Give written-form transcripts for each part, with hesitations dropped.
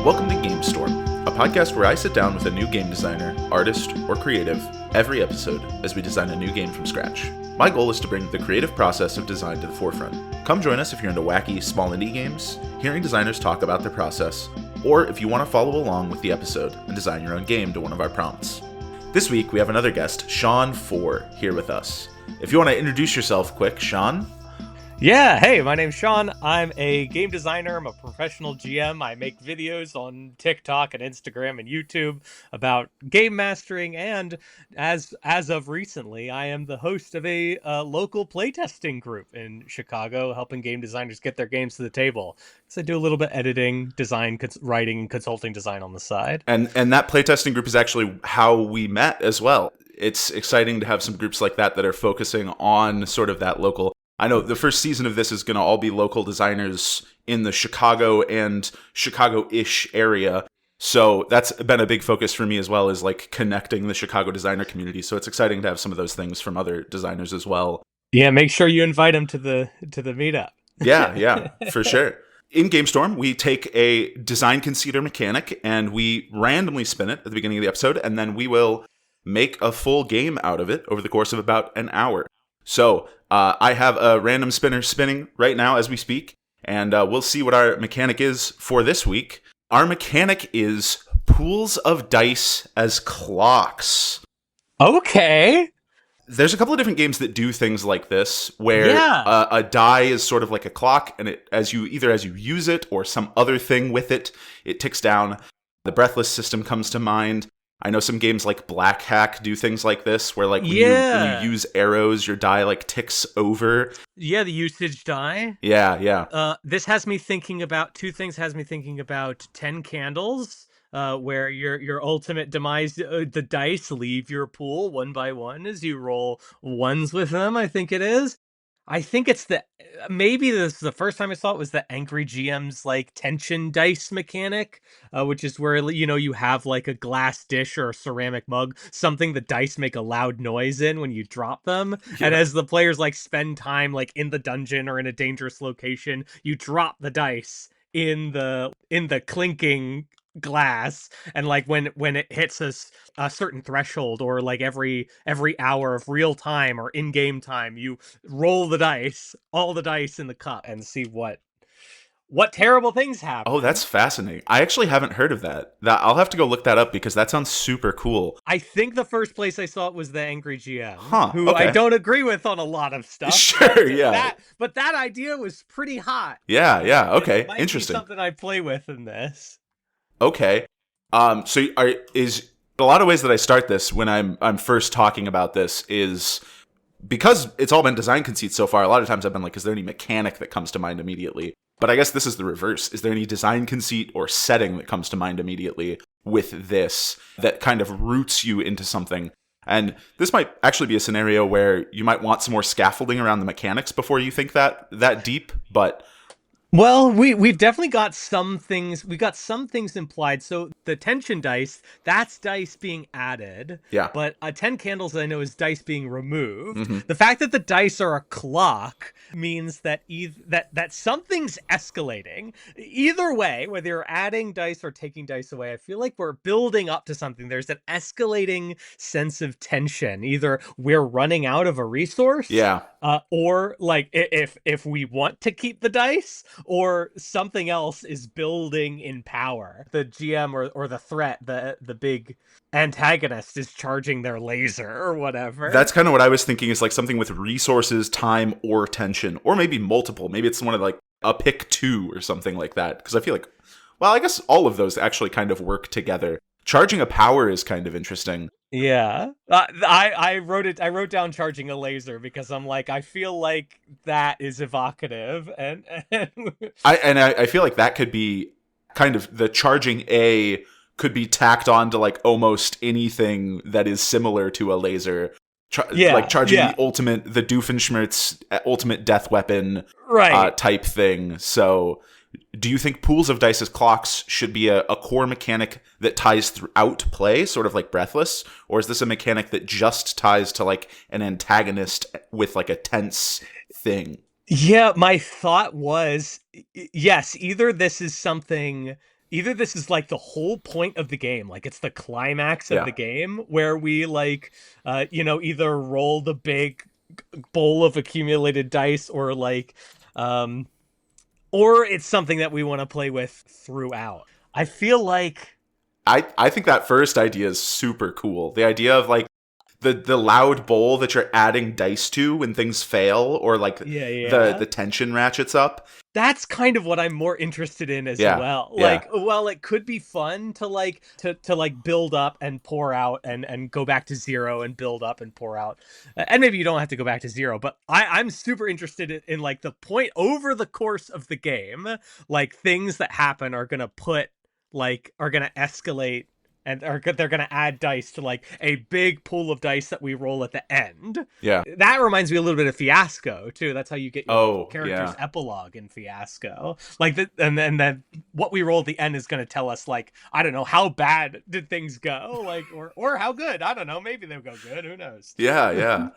Welcome to Game Storm, a podcast where I sit down with a new game designer, artist, or creative every episode as we design a new game from scratch. My goal is to bring the creative process of design to the forefront. Come join us if you're into wacky, small indie games, hearing designers talk about their process, or if you want to follow along with the episode and design your own game to one of our prompts. This week, we have another guest, Foer, here with us. If you want to introduce yourself quick, Sean? Yeah, hey, my name's Sean. I'm a game designer. I'm a professional GM. I make videos on TikTok and Instagram and YouTube about game mastering, and as of recently, I am the host of a local playtesting group in Chicago, helping game designers get their games to the table. So I do a little bit editing, design, writing, and consulting design on the side. And that playtesting group is actually how we met as well. It's exciting to have some groups like that are focusing on sort of that local. I know the first season of this is going to all be local designers in the Chicago and Chicago-ish area. So that's been a big focus for me as well, is like connecting the Chicago designer community. So it's exciting to have some of those things from other designers as well. Yeah, make sure you invite them to the meetup. Yeah, for sure. In GameStorm, we take a design conceit or mechanic and we randomly spin it at the beginning of the episode, and then we will make a full game out of it over the course of about an hour. So I have a random spinner spinning right now as we speak, and we'll see what our mechanic is for this week. Our mechanic is pools of dice as clocks. Okay. There's a couple of different games that do things like this, where a die is sort of like a clock, and it as you use it or some other thing with it, it ticks down. The Breathless system comes to mind. I know some games like Black Hack do things like this, where like when you use arrows, your die like ticks over. Yeah, the usage die. Yeah. This has me thinking about two things. Has me thinking about 10 Candles, where your ultimate demise, the dice leave your pool one by one as you roll ones with them. I think it is. I think it's maybe this is the first time I saw it was the Angry GM's like tension dice mechanic, which is where, you know, you have like a glass dish or a ceramic mug, something the dice make a loud noise in when you drop them. Yeah. And as the players like spend time like in the dungeon or in a dangerous location, you drop the dice in the clinking glass, and like when it hits a certain threshold, or like every hour of real time or in-game time, you roll all the dice in the cup and see what terrible things happen. Oh, that's fascinating. I actually haven't heard of that. I'll have to go look that up because that sounds super cool. I think the first place I saw it was the Angry GM, who okay. I don't agree with on a lot of stuff. Sure, yeah. But that idea was pretty hot. Yeah, okay. It might interesting. Be something I play with in this. Okay. So is a lot of ways that I start this when I'm first talking about this is because it's all been design conceits so far. A lot of times I've been like, is there any mechanic that comes to mind immediately? But I guess this is the reverse. Is there any design conceit or setting that comes to mind immediately with this that kind of roots you into something? And this might actually be a scenario where you might want some more scaffolding around the mechanics before you think that deep, but... Well, we've definitely got some things. We got some things implied. So the tension dice, that's dice being added. Yeah. But 10 Candles, I know, is dice being removed. Mm-hmm. The fact that the dice are a clock means that that something's escalating. Either way, whether you're adding dice or taking dice away, I feel like we're building up to something. There's an escalating sense of tension. Either we're running out of a resource. Yeah. Or like if we want to keep the dice, or something else is building in power. The GM or the threat, the big antagonist is charging their laser or whatever. That's kind of what I was thinking, is like something with resources, time, or tension, or maybe multiple. Maybe it's one of like a pick two or something like that. Because I feel like, well, I guess all of those actually kind of work together. Charging a power is kind of interesting. Yeah, I wrote down charging a laser because I'm like, I feel like that is evocative, and I feel like that could be kind of the charging a could be tacked on to like almost anything that is similar to a laser. Like charging the Doofenshmirtz ultimate death weapon, right? Type thing. So, do you think pools of dice as clocks should be a core mechanic that ties throughout play, sort of like Breathless? Or is this a mechanic that just ties to like an antagonist with like a tense thing? Yeah, my thought was, yes, either this is something either this is like the whole point of the game, like it's the climax of Yeah. the game where we like either roll the big bowl of accumulated dice, or like or it's something that we want to play with throughout. I feel like I think that first idea is super cool. The idea of like the loud bowl that you're adding dice to when things fail, or like the tension ratchets up. That's kind of what I'm more interested in as well. Yeah. Like, well, it could be fun to like to like build up and pour out and go back to zero and build up and pour out. And maybe you don't have to go back to zero, but I'm super interested in like the point over the course of the game, like things that happen are gonna escalate, and they're gonna add dice to like a big pool of dice that we roll at the end. Yeah. That reminds me a little bit of Fiasco too. That's how you get your character's yeah. epilogue in Fiasco. Like and then what we roll at the end is gonna tell us, like, I don't know, how bad did things go? Like or how good. I don't know, maybe they'll go good. Who knows? Yeah.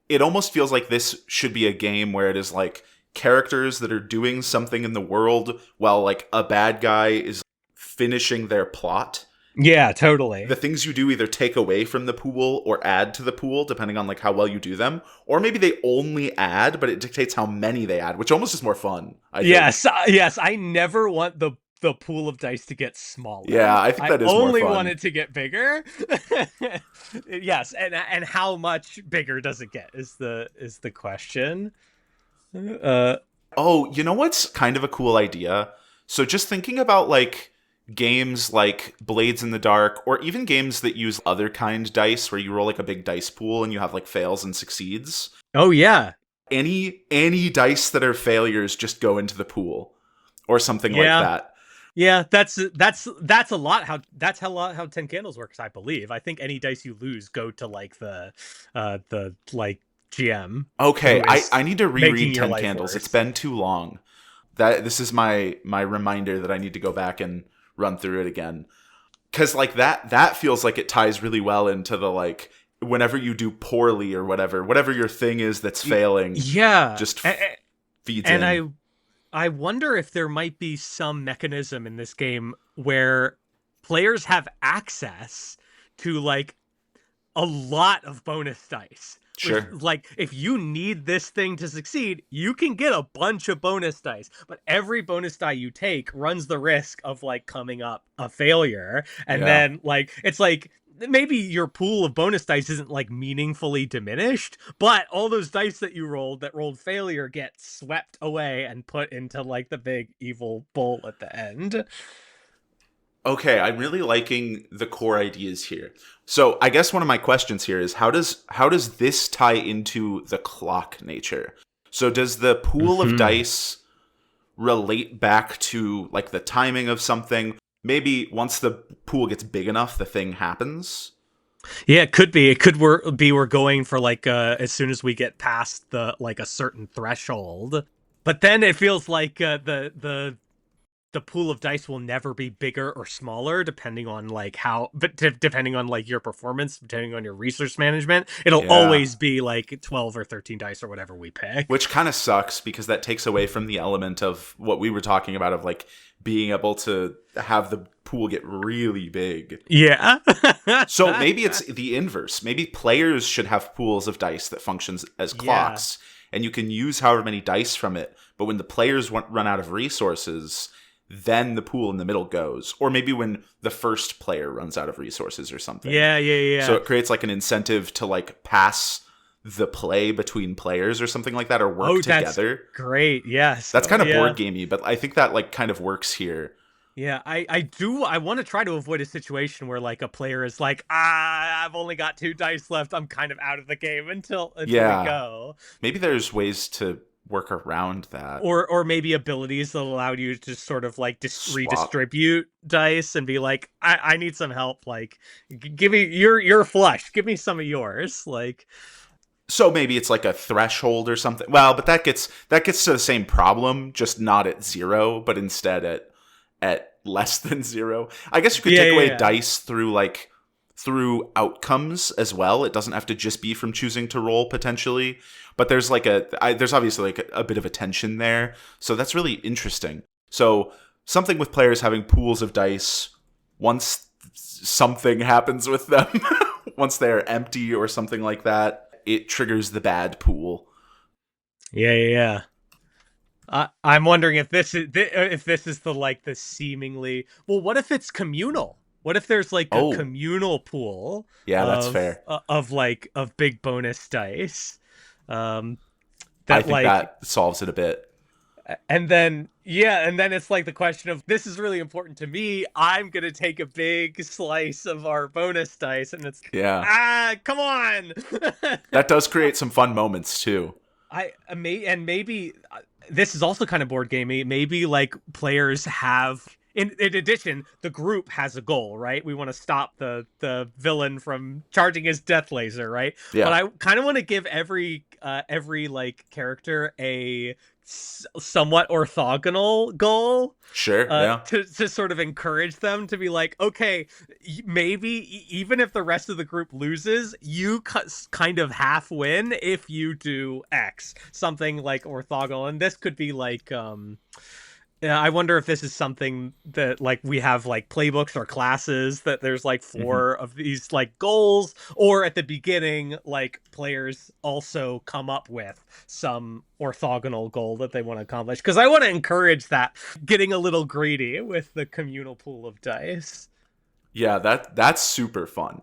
It almost feels like this should be a game where it is like characters that are doing something in the world while like a bad guy is finishing their plot. Yeah, totally. The things you do either take away from the pool or add to the pool, depending on like how well you do them, or maybe they only add, but it dictates how many they add, which almost is more fun. Yes. I never want the pool of dice to get smaller. Yeah, I think that is more fun. I only want it to get bigger. Yes, and how much bigger does it get is the question. Oh, you know what's kind of a cool idea? So just thinking about like games like Blades in the Dark, or even games that use other kind dice where you roll like a big dice pool and you have like fails and succeeds. Oh yeah. Any dice that are failures just go into the pool or something like that. Yeah, that's a lot how 10 Candles works, I believe. I think any dice you lose go to like the like GM. Okay, I need to reread 10 Candles. Worse. It's been too long. This is my reminder that I need to go back and run through it again, because like that feels like it ties really well into the like whenever you do poorly or whatever your thing is that's failing, just feeds in. And I wonder if there might be some mechanism in this game where players have access to like a lot of bonus dice. Sure. Like, if you need this thing to succeed, you can get a bunch of bonus dice, but every bonus die you take runs the risk of like coming up a failure. And then like, it's like, maybe your pool of bonus dice isn't like meaningfully diminished, but all those dice that you rolled failure get swept away and put into like the big evil bowl at the end. Okay, I'm really liking the core ideas here. So I guess one of my questions here is how does this tie into the clock nature? So does the pool of dice relate back to like the timing of something? Maybe once the pool gets big enough, the thing happens? Yeah, it could be. It could be we're going for like as soon as we get past the like a certain threshold. But then it feels like the pool of dice will never be bigger or smaller depending on like depending on like your performance, depending on your resource management. It'll always be like 12 or 13 dice or whatever we pick. Which kind of sucks because that takes away from the element of what we were talking about of like being able to have the pool get really big. Yeah. So maybe it's the inverse. Maybe players should have pools of dice that functions as clocks, and you can use however many dice from it. But when the players run out of resources, then the pool in the middle goes. Or maybe when the first player runs out of resources or something. Yeah. So it creates like an incentive to like pass the play between players or something like that, or work together. That's great. Yes. That's kind of board gamey, but I think that like kind of works here. Yeah, I want to try to avoid a situation where like a player is like, I've only got 2 dice left. I'm kind of out of the game until we go. Maybe there's ways to work around that, or maybe abilities that allow you to sort of like redistribute dice and be like, I need some help. Like, give me your flush. Give me some of yours. Like, so maybe it's like a threshold or something. Well, but that gets to the same problem, just not at 0, but instead at less than 0. I guess you could take away dice through outcomes as well. It doesn't have to just be from choosing to roll potentially, but there's obviously like a bit of a tension there. So that's really interesting. So something with players having pools of dice once something happens with them, once they're empty or something like that, it triggers the bad pool. Yeah. I'm wondering if this is the like the seemingly well. What if it's communal? What if there's like a Oh, communal pool yeah, that's fair. of big bonus dice, um, I that think like that solves it a bit. and then yeah, and then it's like the question of this is really important to me. I'm gonna take a big slice of our bonus dice, and it's Yeah. come on. That does create some fun moments too. Maybe this is also kind of board gamey. Maybe like players have in addition, the group has a goal, right? We want to stop the villain from charging his death laser, right? But Yeah. I kind of want to give every like character a somewhat orthogonal goal Sure. Yeah. to sort of encourage them to be like, okay, maybe even if the rest of the group loses, you kind of half win if you do X, something like orthogonal. And this could be like, yeah, I wonder if this is something that like we have like playbooks or classes that there's like four of these like goals, or at the beginning, like players also come up with some orthogonal goal that they want to accomplish. Because I want to encourage that, getting a little greedy with the communal pool of dice. Yeah, that's super fun.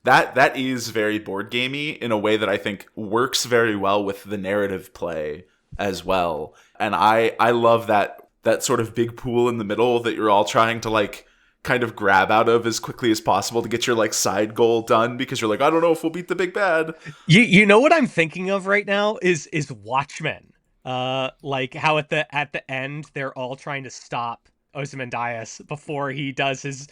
That is very board gamey in a way that I think works very well with the narrative play as well. And I love that sort of big pool in the middle that you're all trying to like kind of grab out of as quickly as possible to get your like side goal done, because you're like, I don't know if we'll beat the big bad. You know what I'm thinking of right now is Watchmen. Like how at the end they're all trying to stop Ozymandias before he does his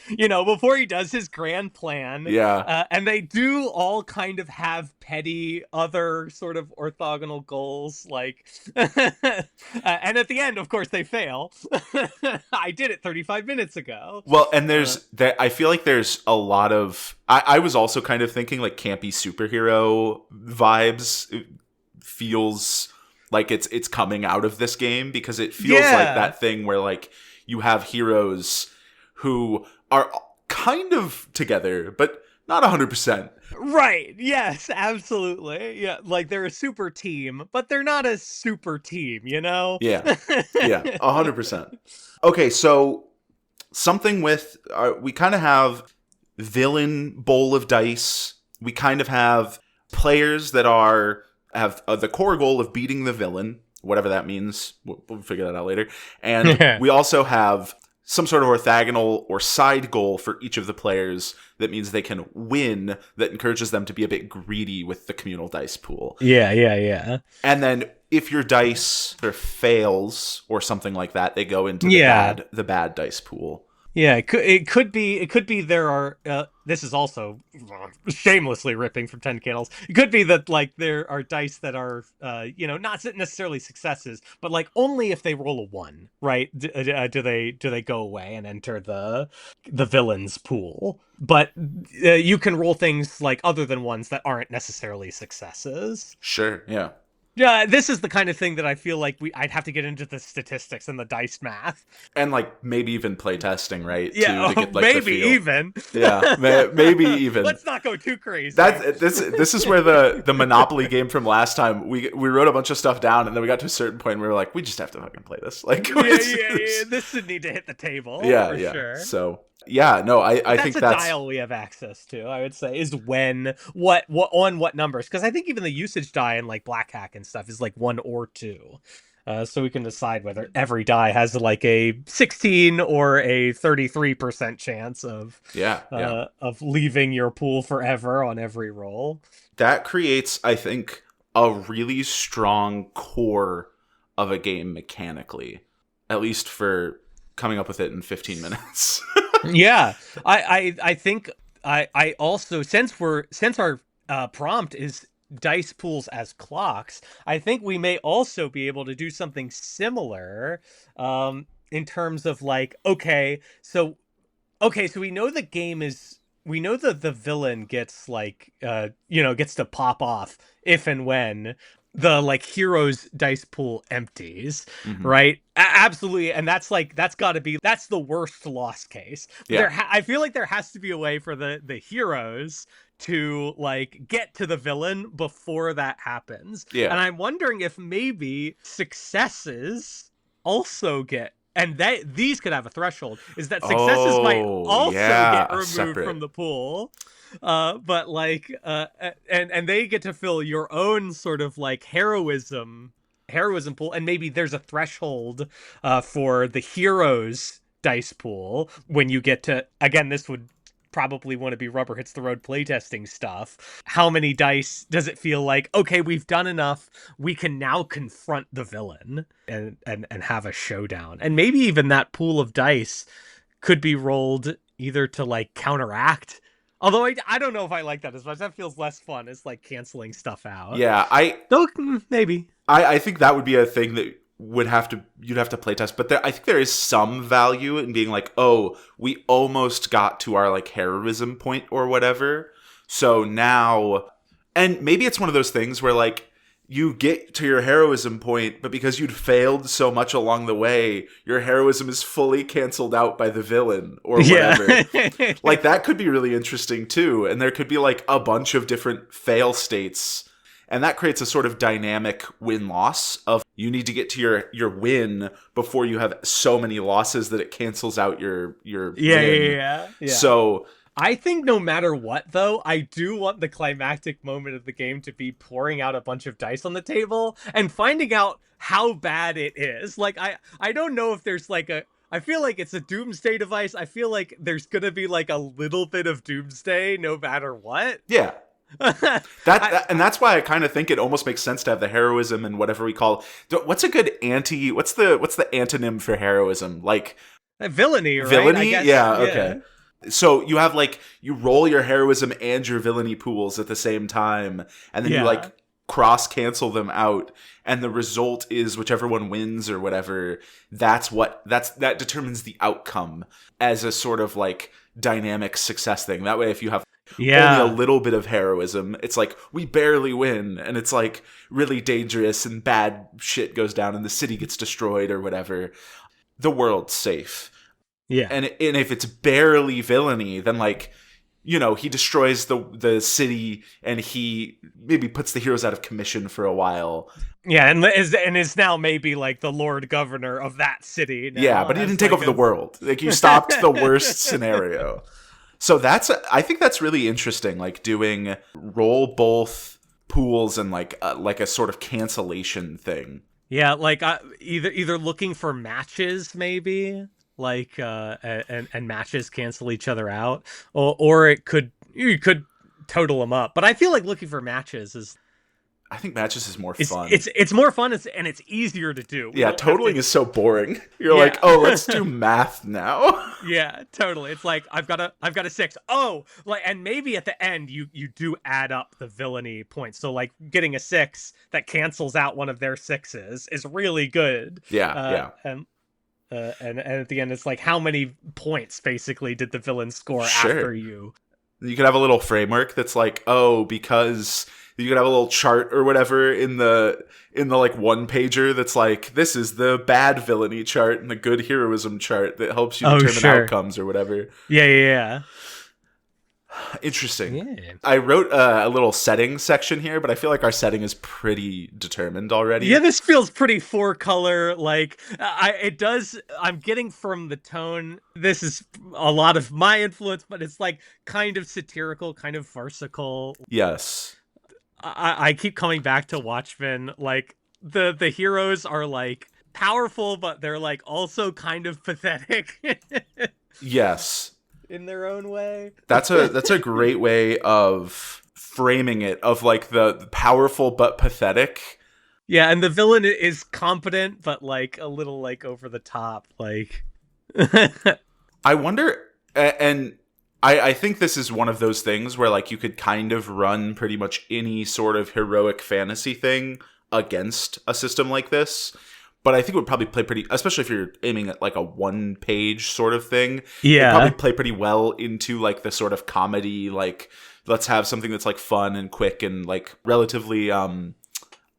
grand plan. Yeah. And they do all kind of have petty other sort of orthogonal goals, like and at the end, of course, they fail. I did it 35 minutes ago. Well, and there's that. I feel like there's a lot of. I was also kind of thinking like campy superhero vibes. It feels like it's coming out of this game, because it feels like that thing where like you have heroes who are kind of together, but not 100%. Right. Yes, absolutely. Yeah, like they're a super team, but they're not a super team, you know? Yeah. Yeah, 100%. Okay, so something with we kind of have villain bowl of dice. We kind of have players that have the core goal of beating the villain, whatever that means. We'll figure that out later. And we also have some sort of orthogonal or side goal for each of the players that means they can win, that encourages them to be a bit greedy with the communal dice pool. Yeah. And then if your dice fails or something like that, they go into the bad dice pool. Yeah, it could be there are this is also shamelessly ripping from 10 Candles. It could be that like there are dice that are not necessarily successes, but like only if they roll a 1, right? Do they go away and enter the villain's pool? But you can roll things like other than ones that aren't necessarily successes. Sure, yeah. Yeah, this is the kind of thing that I feel like I'd have to get into the statistics and the dice math. And like maybe even play testing, right? Yeah, to get, like, maybe the feel. even. Yeah, maybe even. Let's not go too crazy. This is where the Monopoly game from last time, we wrote a bunch of stuff down, and then we got to a certain point and we were like, we just have to fucking play this. Like, yeah. This would need to hit the table. Yeah, for yeah. Sure. So yeah, no, I think that's a dial we have access to. I would say is when what on what numbers, because I think even the usage die in like Black Hack and stuff is like 1 or 2. So we can decide whether every die has like a 16 or a 33% chance of of leaving your pool forever on every roll. That creates, I think, a really strong core of a game mechanically, at least for coming up with it in 15 minutes. Yeah, I think I also, since our prompt is dice pools as clocks, I think we may also be able to do something similar in terms of like, so we know the game is, we know that the villain gets like gets to pop off if and when the like hero's dice pool empties, Hmm. right? Absolutely, and that's the worst loss case. Yeah. I feel like there has to be a way for the heroes to like get to the villain before that happens. Yeah. And I'm wondering if maybe successes also get, and that these could have a threshold, is that successes might Oh, also yeah. get A removed separate. from the pool, but like and they get to fill your own sort of like heroism pool, and maybe there's a threshold for the heroes dice pool when you get to, again, this would probably want to be rubber hits the road playtesting stuff. How many dice does it feel like, okay, we've done enough, we can now confront the villain and have a showdown? And maybe even that pool of dice could be rolled either to like counteract. Although I don't know if I like that as much. That feels less fun. It's like canceling stuff out. Yeah. Though maybe. I think that would be a thing that you'd have to playtest, but I think there is some value in being like, oh, we almost got to our like heroism point or whatever. So now, and maybe it's one of those things where like you get to your heroism point, but because you'd failed so much along the way, your heroism is fully canceled out by the villain or whatever. Yeah. Like that could be really interesting too. And there could be like a bunch of different fail states. And that creates a sort of dynamic win-loss of you need to get to your win before you have so many losses that it cancels out your win. Yeah. So I think no matter what, though, I do want the climactic moment of the game to be pouring out a bunch of dice on the table and finding out how bad it is. Like, I don't know if there's like a, I feel like it's a doomsday device. I feel like there's gonna be like a little bit of doomsday no matter what. yeah. And that's why I kind of think it almost makes sense to have the heroism and whatever we call. What's a good what's the antonym for heroism? Like Villainy, right? villainy? Guess, Yeah, okay. So you have like you roll your heroism and your villainy pools at the same time, and then you like cross cancel them out, and the result is whichever one wins or whatever. That determines the outcome as a sort of like dynamic success thing. That way, if you have only a little bit of heroism, it's like we barely win, and it's like really dangerous and bad shit goes down and the city gets destroyed or whatever. The world's safe. Yeah. And if it's barely villainy, then like, you know, he destroys the city and he maybe puts the heroes out of commission for a while. Yeah, and is now maybe like the Lord Governor of that city now. Yeah, but he didn't take over the world. Like you stopped the worst scenario. So I think that's really interesting. Like doing roll both pools and like a sort of cancellation thing. Yeah, like either looking for matches maybe, like and matches cancel each other out, or you could total them up. But I feel like looking for matches is. I think matches is more fun. It's more fun and it's easier to do. Yeah, totaling is so boring. You're like, oh, let's do math now. Yeah, totally. It's like I've got a 6. Oh, like, and maybe at the end you do add up the villainy points. So like getting a 6 that cancels out one of their 6s is really good. Yeah. And at the end it's like how many points basically did the villain score after you? You could have a little framework that's like, oh, because you could have a little chart or whatever in the like one pager that's like, this is the bad villainy chart and the good heroism chart that helps you determine outcomes or whatever. Yeah. Interesting. Yeah. I wrote a little setting section here, but I feel like our setting is pretty determined already. Yeah, this feels pretty 4-color. Like it does. I'm getting from the tone. This is a lot of my influence, but it's like kind of satirical, kind of farcical. Yes. I keep coming back to Watchmen. Like the heroes are like powerful, but they're like also kind of pathetic. Yes. In their own way. That's a great way of framing it, of like the powerful but pathetic. Yeah, and the villain is competent but like a little like over the top, like. I wonder, and I think this is one of those things where like you could kind of run pretty much any sort of heroic fantasy thing against a system like this. But I think it would probably play pretty, especially if you're aiming at like a 1-page sort of thing. Yeah. It'd probably play pretty well into like the sort of comedy, like let's have something that's like fun and quick and like relatively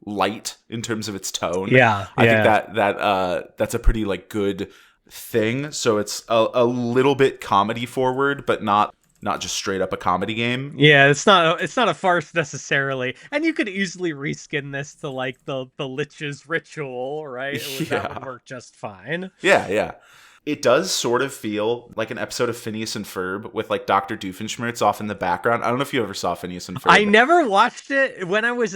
light in terms of its tone. Yeah, I think yeah. that's a pretty like good thing. So it's a little bit comedy forward, but not just straight up a comedy game. Yeah, it's not a farce necessarily, and you could easily reskin this to like the Lich's ritual, right? That would Yeah. work just fine. Yeah, yeah. It does sort of feel like an episode of Phineas and Ferb with like Dr. Doofenshmirtz off in the background. I don't know if you ever saw Phineas and I Ferb. never watched it when I was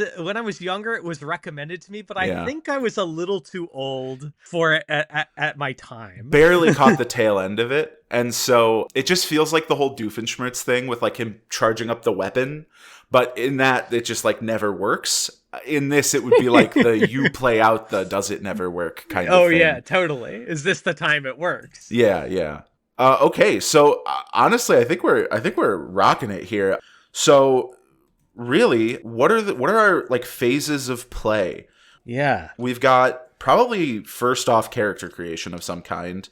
younger. It was recommended to me, but I Yeah. think I was a little too old for it at my time. Barely caught the tail end of it. And so it just feels like the whole Doofenshmirtz thing with like him charging up the weapon. But in that, it just like never works. In this, it would be like the you play out the does it never work kind of Oh thing. yeah, totally. Is this the time it works? Yeah, yeah. Okay, so honestly, I think we're rocking it here. So really, what are our like phases of play? Yeah. We've got probably first off character creation of some kind.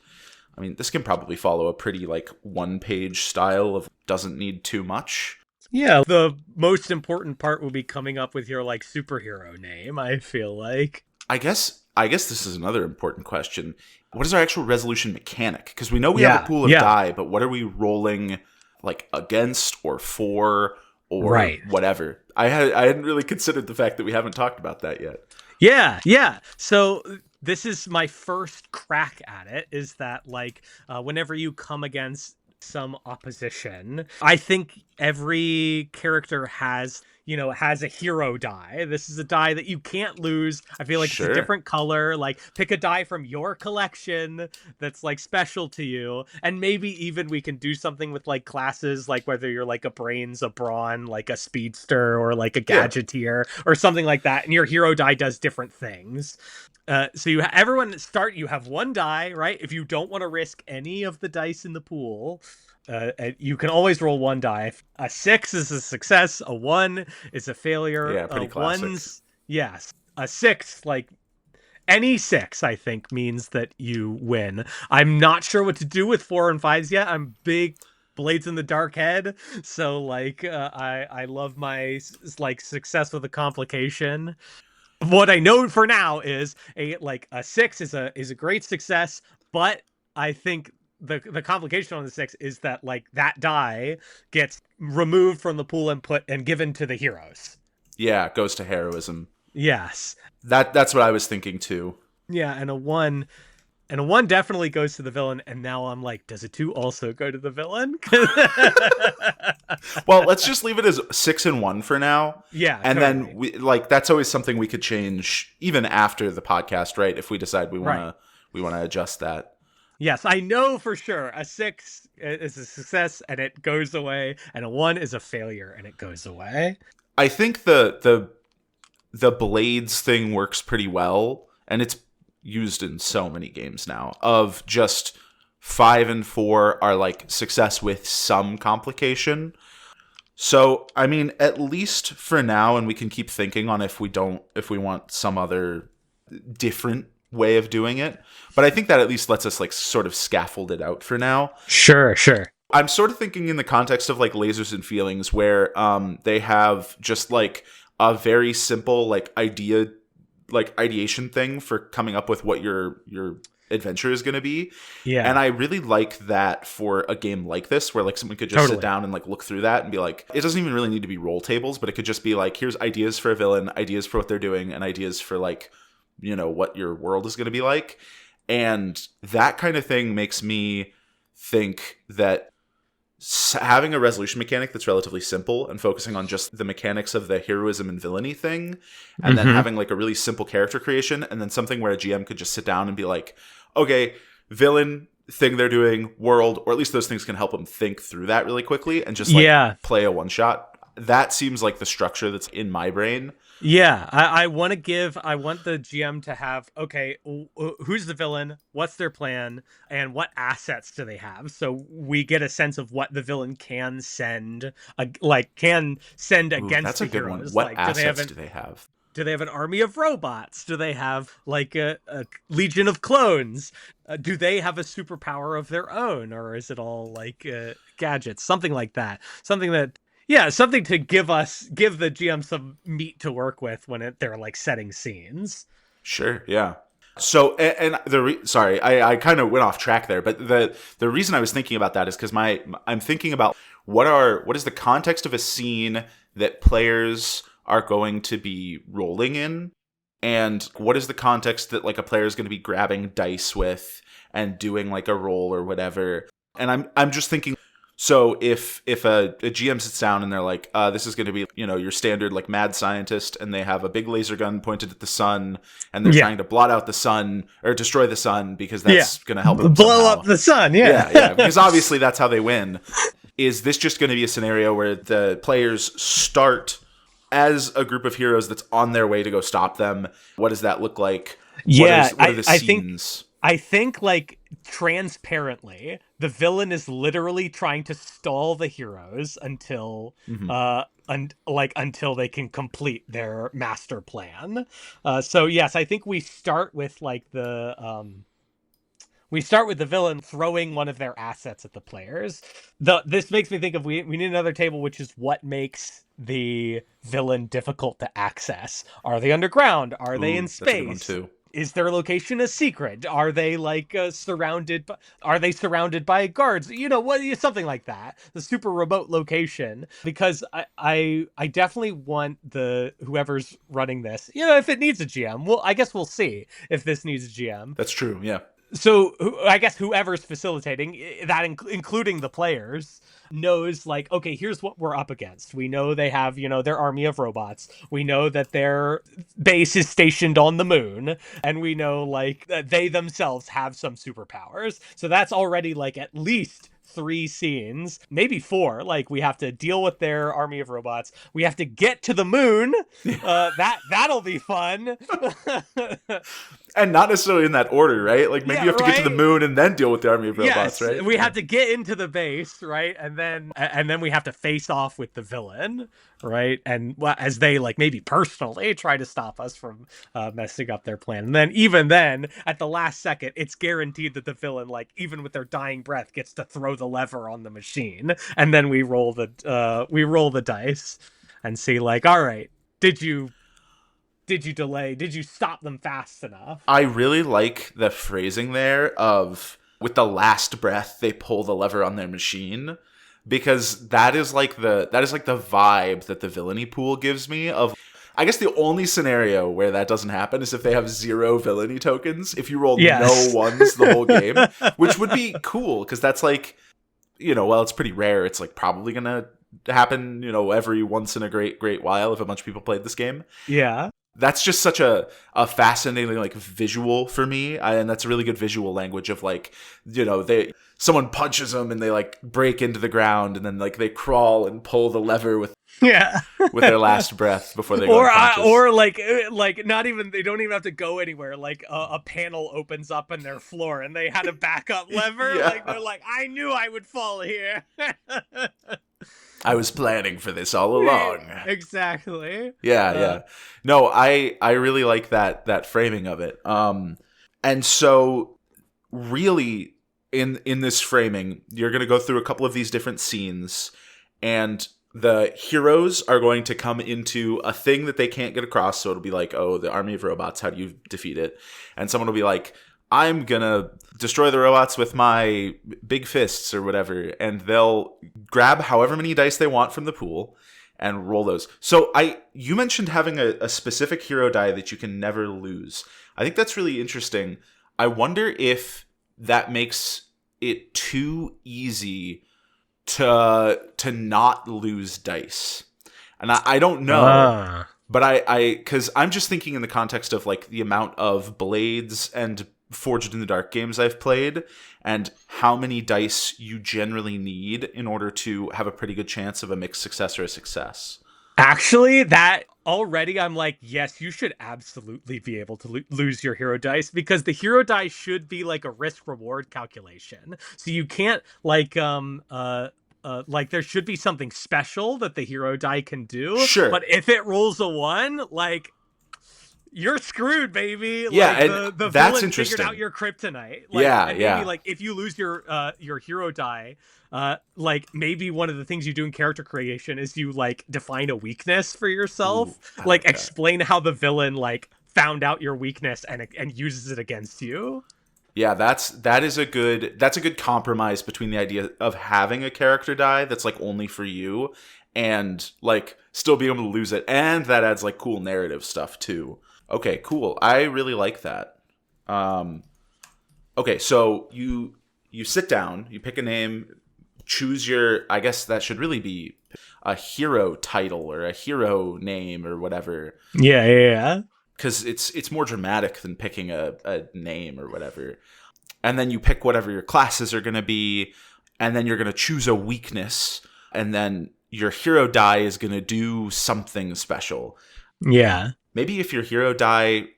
I mean, this can probably follow a pretty like one-page style of doesn't need too much. Yeah, the most important part will be coming up with your like superhero name, I feel like. I guess this is another important question. What is our actual resolution mechanic? Because we know we have Yeah, a pool of yeah. die, but what are we rolling like against or for or Right. whatever? I hadn't really considered the fact that we haven't talked about that yet. Yeah, yeah. So this is my first crack at it, is that like whenever you come against some opposition, I think every character has, has a hero die. This is a die that you can't lose. I feel like it's Sure. a different color. Like pick a die from your collection that's like special to you. And maybe even we can do something with like classes, like whether you're like a brains, a brawn, like a speedster, or like a gadgeteer or something like that. And your hero die does different things. So everyone start, you have one die, right? If you don't want to risk any of the dice in the pool, you can always roll one die. If a 6 is a success, a 1 is a failure. Yeah, pretty classic. Yes, a 6, like any 6, I think means that you win. I'm not sure what to do with 4 and 5s yet. I'm big Blades in the Dark head, so like I love my like success with a complication. What I know for now is a 6 is a great success, but I think the complication on the 6 is that like that die gets removed from the pool and put and given to the heroes. Yeah, it goes to heroism. Yes. That's what I was thinking too. Yeah, and a 1 definitely goes to the villain, and now I'm like, does a 2 also go to the villain? Well, let's just leave it as 6 and 1 for now. Yeah, and totally. then we like that's always something we could change even after the podcast, right? If we decide we want to adjust that. Yes, I know for sure a 6 is a success and it goes away, and a 1 is a failure and it goes away. I think the blades thing works pretty well, and it's used in so many games now. Of just 5 and 4 are like success with some complication. So, I mean, at least for now, and we can keep thinking on if we want some other different way of doing it. But I think that at least lets us like sort of scaffold it out for now. Sure. I'm sort of thinking in the context of like Lasers and Feelings, where they have just like a very simple like ideation thing for coming up with what your adventure is going to be. Yeah. And I really like that for a game like this, where like someone could just sit down and like look through that and be like, it doesn't even really need to be roll tables, but it could just be like, here's ideas for a villain, ideas for what they're doing, and ideas for like, what your world is going to be like. And that kind of thing makes me think that having a resolution mechanic that's relatively simple and focusing on just the mechanics of the heroism and villainy thing, and then having like a really simple character creation, and then something where a GM could just sit down and be like, okay, villain, thing they're doing, world, or at least those things can help them think through that really quickly and just like play a one shot. That seems like the structure that's in my brain. Yeah, I want the GM to have, okay, who's the villain, what's their plan, and what assets do they have? So we get a sense of what the villain can send, against That's the a good heroes. one. What assets do they have? Do they have an army of robots? Do they have like a legion of clones? Do they have a superpower of their own, or is it all like gadgets? Something like that. Something that Yeah, something to give the GM some meat to work with when they're like setting scenes. Sure, yeah. So, and sorry, I kind of went off track there, but the reason I was thinking about that is because I'm thinking about what is the context of a scene that players are going to be rolling in, and what is the context that like a player is going to be grabbing dice with and doing like a roll or whatever. And I'm just thinking, so if a GM sits down and they're like, this is going to be, your standard like mad scientist, and they have a big laser gun pointed at the sun, and they're Yeah. trying to blot out the sun or destroy the sun because Yeah. that's going to help them Blow somehow. up the sun. Yeah. Yeah, because obviously that's how they win. Is this just going to be a scenario where the players start as a group of heroes that's on their way to go stop them? What does that look like? Yeah, What are the I think scenes? I think like transparently, the villain is literally trying to stall the heroes until until they can complete their master plan. So yes, I think we start with like we start with the villain throwing one of their assets at the players. This makes me think of we need another table, which is what makes the villain difficult to access. Are they underground? Are they in Ooh, that's a good one space? too. Is their location a secret? Are they like surrounded? Are they surrounded by guards? What? Something like that. The super remote location. Because I definitely want the whoever's running this. If it needs a GM, well, I guess we'll see if this needs a GM. That's true. Yeah. So I guess whoever's facilitating that, including the players, knows like, okay, here's what we're up against. We know they have, their army of robots. We know that their base is stationed on the moon, and we know like that they themselves have some superpowers. So that's already like at least 3 scenes, maybe 4. Like we have to deal with their army of robots. We have to get to the moon. That'll be fun. And not necessarily in that order, right? Like maybe Yeah, you have to get to the right? moon and then deal with the army of robots, Yes, right? we have to get into the base, right? And then we have to face off with the villain, right? And as they like maybe personally try to stop us from messing up their plan. And then even then, at the last second, it's guaranteed that the villain, like even with their dying breath, gets to throw the lever on the machine. And then we roll the dice and see like, all right, did you delay? Did you stop them fast enough? I really like the phrasing there of with the last breath they pull the lever on their machine, because that is like the vibe that the villainy pool gives me of. I guess the only scenario where that doesn't happen is if they have 0 villainy tokens. If you roll no ones the whole game, which would be cool because that's like, well, it's pretty rare. It's like probably gonna happen, every once in a great while if a bunch of people played this game. Yeah. That's just such a fascinating like visual for me, and that's a really good visual language of like, someone punches them and they like break into the ground, and then like they crawl and pull the lever with their last breath before they go unconscious. Or like not even, they don't even have to go anywhere. Like a panel opens up in their floor and they had a backup lever. Yeah. Like they're like, I knew I would fall here. I was planning for this all along. Exactly. Yeah. No, I really like that framing of it. And so really in this framing, you're going to go through a couple of these different scenes, and the heroes are going to come into a thing that they can't get across. So it'll be like, oh, the army of robots, how do you defeat it? And someone will be like, I'm gonna destroy the robots with my big fists or whatever, and they'll grab however many dice they want from the pool and roll those. So you mentioned having a specific hero die that you can never lose. I think that's really interesting. I wonder if that makes it too easy to not lose dice. And I don't know. But because I'm just thinking in the context of like the amount of Blades and Forged in the Dark games I've played, and how many dice you generally need in order to have a pretty good chance of a mixed success or a success. Actually, that already I'm like, yes, you should absolutely be able to lose your hero dice, because the hero dice should be like a risk reward calculation. So you can't like there should be something special that the hero die can do. Sure. But if it rolls a 1, like you're screwed, baby. Yeah, Like and the that's villain interesting. figured out your kryptonite. Like, Yeah, and yeah. maybe like if you lose your hero die, like maybe one of the things you do in character creation is you like define a weakness for yourself. Ooh, I Like like that. explain how the villain like found out your weakness and uses it against you. Yeah, that's a good compromise between the idea of having a character die that's like only for you and like still being able to lose it, and that adds like cool narrative stuff too. Okay, cool. I really like that. Okay, so you sit down, you pick a name, choose your, I guess that should really be a hero title or a hero name or whatever, Yeah. because it's more dramatic than picking a name or whatever. And then you pick whatever your classes are going to be, and then you're going to choose a weakness, and then your hero die is going to do something special. Yeah. Maybe if your hero die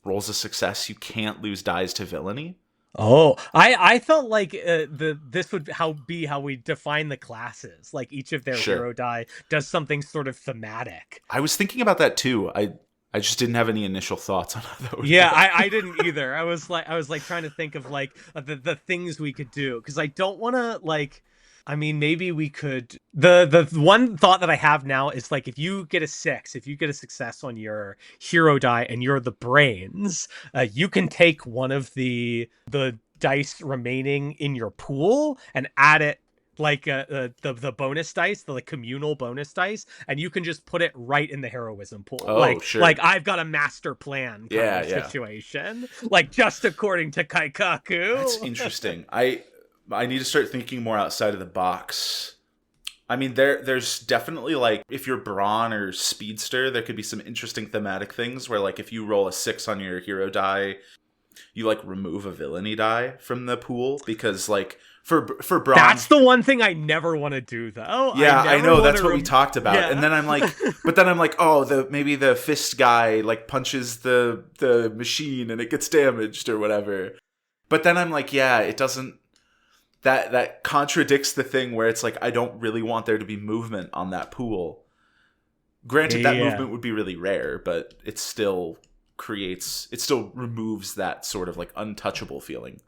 rolls a success, you can't lose dies to villainy. Oh, I felt like this would be how we define the classes. Like each of their Sure. hero die does something sort of thematic. I was thinking about that too. I just didn't have any initial thoughts on how that would Yeah, go. I didn't either. I was like trying to think of like the things we could do, because I don't want to like. I mean, maybe we could. The one thought that I have now is like if you get a 6, if you get a success on your hero die and you're the brains, you can take one of the dice remaining in your pool and add it like the bonus dice, the like communal bonus dice, and you can just put it right in the heroism pool. Oh, sure. Like I've got a master plan kind of Yeah. situation. Like just according to Kaikaku. That's interesting. I need to start thinking more outside of the box. I mean, there's definitely like if you're Brawn or Speedster, there could be some interesting thematic things where like if you roll a 6 on your hero die, you like remove a villainy die from the pool, because like for Brawn, That's the one thing I never want to do, though. yeah, I know that's what we to. talked about. Yeah. And then I'm like, oh, maybe the fist guy like punches the machine and it gets damaged or whatever. But then I'm like, yeah, it doesn't. That contradicts the thing where it's like I don't really want there to be movement on that pool. Granted, that movement would be really rare, but it still removes that sort of like untouchable feeling.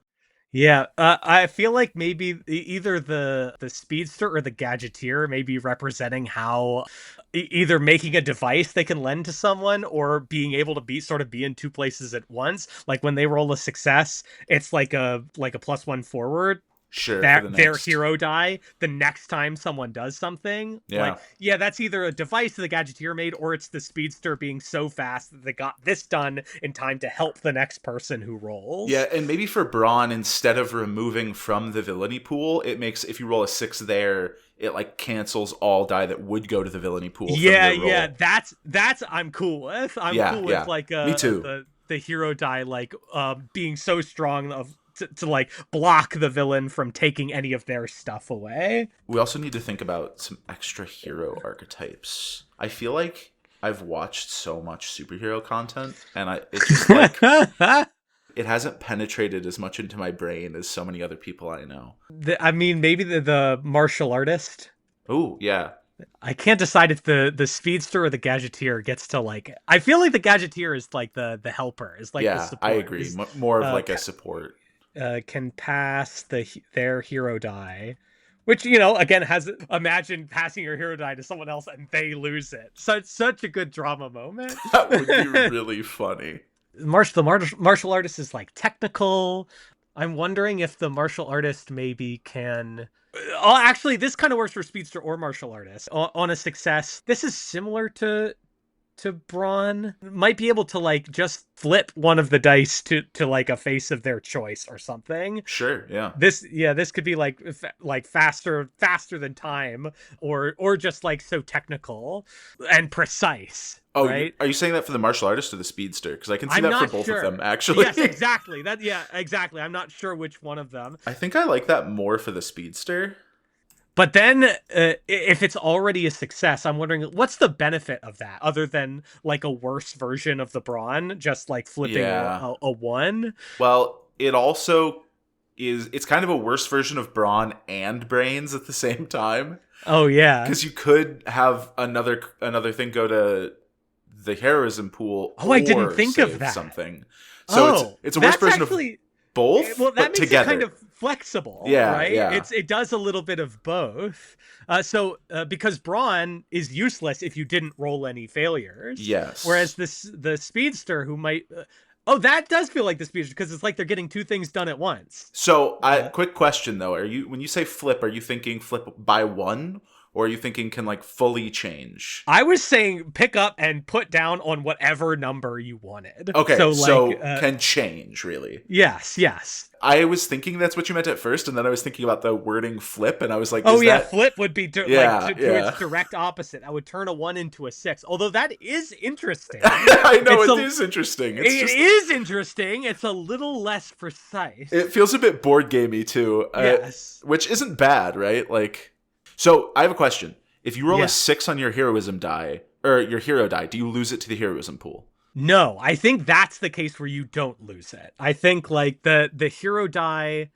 Yeah, I feel like maybe either the speedster or the gadgeteer may be representing how either making a device they can lend to someone or being able to be in two places at once. Like when they roll a success, it's like a +1 forward. Sure, Their hero die the next time someone does something. Yeah. Like, yeah, that's either a device that the gadgeteer made or it's the speedster being so fast that they got this done in time to help the next person who rolls. Yeah, and maybe for Brawn, instead of removing from the villainy pool, it makes, if you roll a 6 there, it like cancels all die that would go to the villainy pool. Yeah, that's I'm cool with. I'm cool with like me too. The hero die like being so strong to like block the villain from taking any of their stuff away. We also need to think about some extra hero archetypes. I feel like I've watched so much superhero content, and it's just like it hasn't penetrated as much into my brain as so many other people I know. I mean, maybe the martial artist. Oh, yeah. I can't decide if the speedster or the gadgeteer gets to like. I feel like the gadgeteer is like the helper. Is like the support. I agree. More of like a support. Can pass their hero die, which, you know, again imagine passing your hero die to someone else and they lose it. So it's such a good drama moment. That would be really funny. The martial artist is like technical. I'm wondering if the martial artist maybe can. Oh, actually, this kind of works for speedster or martial artist. On a success, this is similar to Brawn. Might be able to like just flip one of the dice to like a face of their choice or something. Sure, yeah. This could be like faster than time, or just like so technical and precise. Oh, right? Are you saying that for the martial artist or the speedster? Because I can see I'm that not for both sure. of them, actually. Yes, exactly. Exactly. I'm not sure which one of them. I think I like that more for the speedster. But then, if it's already a success, I'm wondering what's the benefit of that, other than like a worse version of the Brawn, just like flipping a 1. Well, it also is. It's kind of a worse version of Brawn and Brains at the same time. Oh yeah, because you could have another thing go to the heroism pool Oh, I didn't or think of save that. something. So it's a worse that's version actually, of both, well, that but makes together. it kind of flexible, Yeah, right? yeah. It does a little bit of both. Because brawn is useless if you didn't roll any failures. Yes. Whereas the speedster who might, oh, that does feel like the speedster because it's like they're getting two things done at once. So, quick question though: Are you when you say flip, are you thinking flip by one, or are you thinking can like fully change? I was saying pick up and put down on whatever number you wanted. Okay, so like, can change really. yes. I was thinking that's what you meant at first, and then I was thinking about the wording flip, and I was like, Oh yeah, that... flip would be Yeah, to its direct opposite. I would turn a 1 into a 6. Although that is interesting. I know it is interesting. It is interesting. It's a little less precise. It feels a bit board gamey too. Yes, which isn't bad, right? Like, so I have a question. If you roll a 6 on your heroism die or your hero die, do you lose it to the heroism pool? No, I think that's the case where you don't lose it. I think like the hero die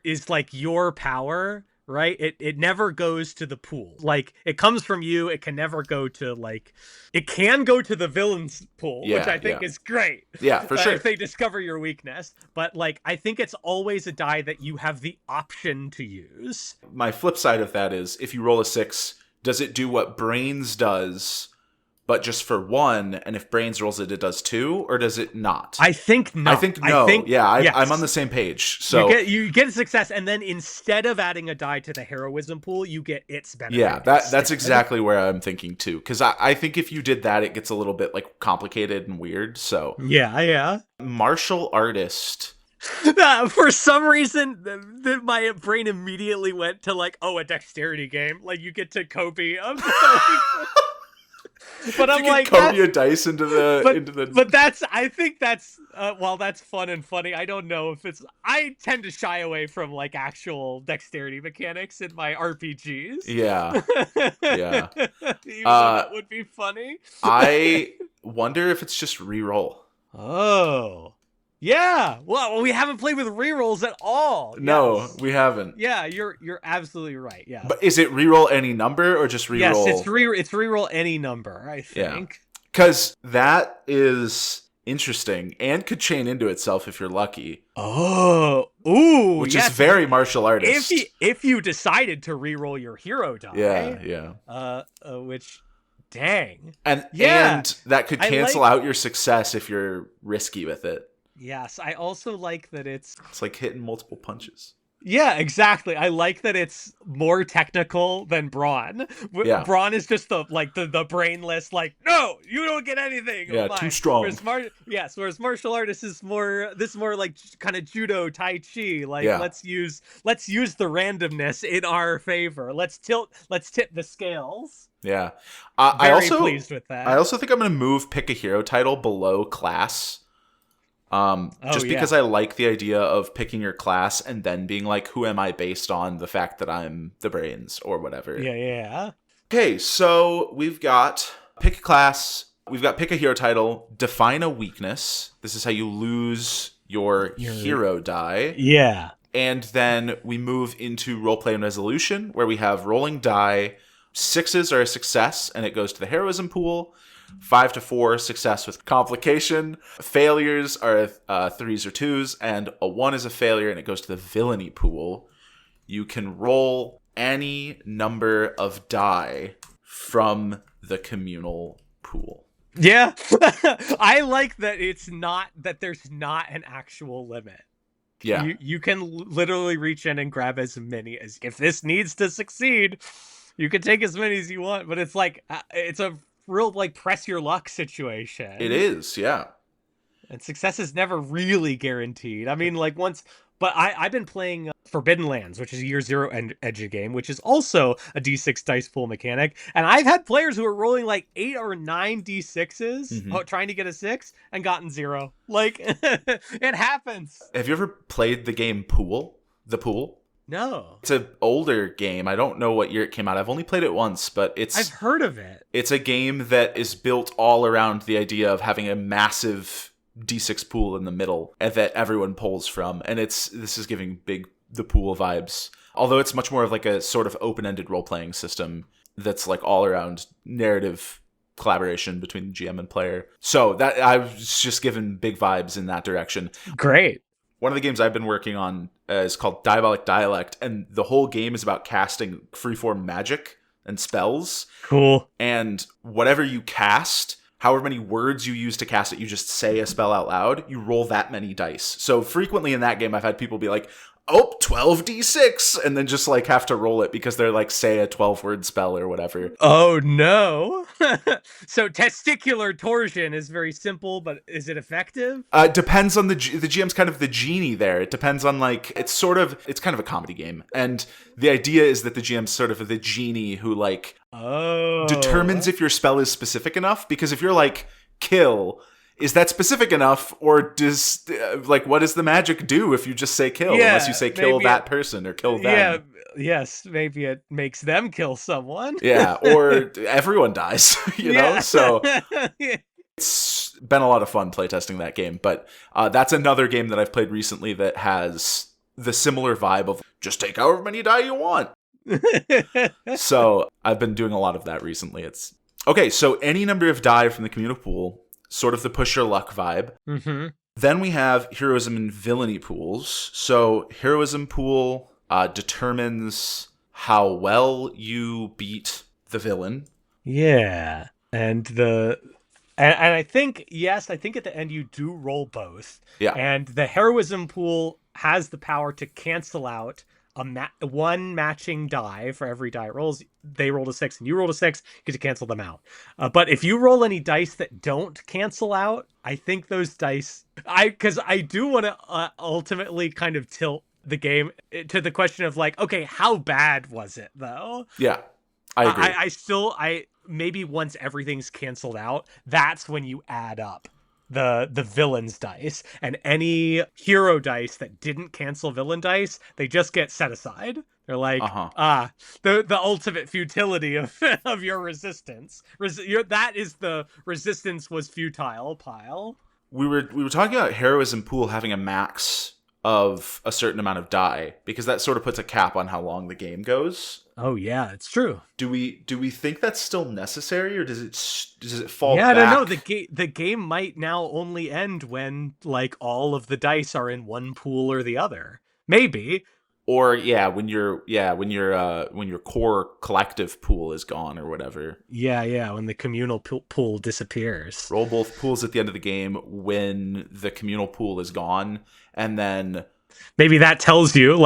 is like your power, right? It never goes to the pool. Like it comes from you. It can never go to like, it can go to the villain's pool, which I think is great. Yeah, for sure. If they discover your weakness. But like, I think it's always a die that you have the option to use. My flip side of that is if you roll a 6, does it do what Brains does, but just for 1, and if Brains rolls it, it does 2, or does it not? I think no. I think no. Yes. I'm on the same page. So you get a success, and then instead of adding a die to the heroism pool, you get its benefit. Yeah, that's exactly where I'm thinking too. Because I think if you did that, it gets a little bit like complicated and weird. So yeah. Martial artist. For some reason, my brain immediately went to like, a dexterity game. Like you get to Kobe. But I'm like, Kobe a dice into the. But I think that's while that's fun and funny. I don't know if it's. I tend to shy away from like actual dexterity mechanics in my RPGs. Yeah. Even though that would be funny. I wonder if it's just reroll. Oh. Yeah, well, we haven't played with rerolls at all. No, yes. We haven't. Yeah, you're absolutely right. Yeah, but is it reroll any number or just reroll? Yes, it's reroll any number. I think. Because that is interesting and could chain into itself if you're lucky. Oh, ooh, which is very martial artist. If you decided to reroll your hero die. Yeah. Which. Dang. And that could cancel out your success if you're risky with it. Yes, I also like that it's like hitting multiple punches. Yeah, exactly. I like that it's more technical than brawn. Yeah. Brawn is just the brainless, like, no, you don't get anything. Yeah, too strong. Whereas martial artist is more like kind of judo, tai chi. Like let's use the randomness in our favor. Let's tip the scales. Yeah. Very pleased with that. I also think I'm going to move pick a hero title below class. Because I like the idea of picking your class and then being like, who am I based on the fact that I'm the brains or whatever. Yeah. Okay, so we've got pick a class. We've got pick a hero title. Define a weakness. This is how you lose your hero die. Yeah. And then we move into roleplay and resolution, where we have rolling die. 6s are a success, and it goes to the heroism pool. 5 to 4 success with complication. Failures are 3s or 2s, and a 1 is a failure, and it goes to the villainy pool. You can roll any number of die from the communal pool. Yeah, I like that there's not an actual limit. Yeah, you can literally reach in and grab as many as if this needs to succeed. You can take as many as you want, but it's like it's a real like press your luck situation. It is, yeah. And success is never really guaranteed. I mean, like once, but I've been playing Forbidden Lands, which is a year 0 edge game, which is also a D6 dice pool mechanic. And I've had players who are rolling like 8 or 9 D6s trying to get a 6 and gotten 0. Like it happens. Have you ever played the game Pool? The Pool? No. It's an older game. I don't know what year it came out. I've only played it once, but I've heard of it. It's a game that is built all around the idea of having a massive D6 pool in the middle and that everyone pulls from. And this is giving big the pool vibes. Although it's much more of like a sort of open-ended role-playing system that's like all around narrative collaboration between GM and player. So that I was just given big vibes in that direction. Great. One of the games I've been working on is called Diabolic Dialect, and the whole game is about casting freeform magic and spells. Cool. And whatever you cast, however many words you use to cast it, you just say a spell out loud, you roll that many dice. So frequently in that game, I've had people be like, oh, 12d6, and then just like have to roll it because they're like, say a 12-word spell or whatever. Oh no. So testicular torsion is very simple, but is it effective? Depends on the GM's kind of the genie there. It depends on like, it's kind of a comedy game. And the idea is that the GM's sort of the genie who like determines if your spell is specific enough. Because if you're like, kill, is that specific enough, or does like what does the magic do if you just say kill, unless you say kill that person or kill them? Yeah, yes, maybe it makes them kill someone. Yeah, or everyone dies, you know? So it's been a lot of fun playtesting that game, but that's another game that I've played recently that has the similar vibe of just take however many die you want. So I've been doing a lot of that recently. It's okay, so any number of die from the communal pool, sort of the push your luck vibe. Mm-hmm. Then we have heroism and villainy pools. So heroism pool determines how well you beat the villain. Yeah, and I think I think at the end you do roll both. Yeah, and the heroism pool has the power to cancel out one matching die for every die it rolls. They rolled a 6 and you rolled a 6, you get to cancel them out. But if you roll any dice that don't cancel out, I think those dice, because I do want to ultimately kind of tilt the game to the question of like, okay, how bad was it though? Yeah, I agree. I maybe once everything's canceled out, that's when you add up the villain's dice, and any hero dice that didn't cancel villain dice, they just get set aside. They're like, the ultimate futility of of your resistance. That is the resistance was futile pile. We were talking about heroism pool having a max of a certain amount of die, because that sort of puts a cap on how long the game goes. Oh yeah, it's true. Do we think that's still necessary, or does it fall back? Yeah, I don't know. The game might now only end when like all of the dice are in one pool or the other. Maybe. Or when your core collective pool is gone or whatever. Yeah, when the communal pool disappears. Roll both pools at the end of the game when the communal pool is gone, and then maybe that tells you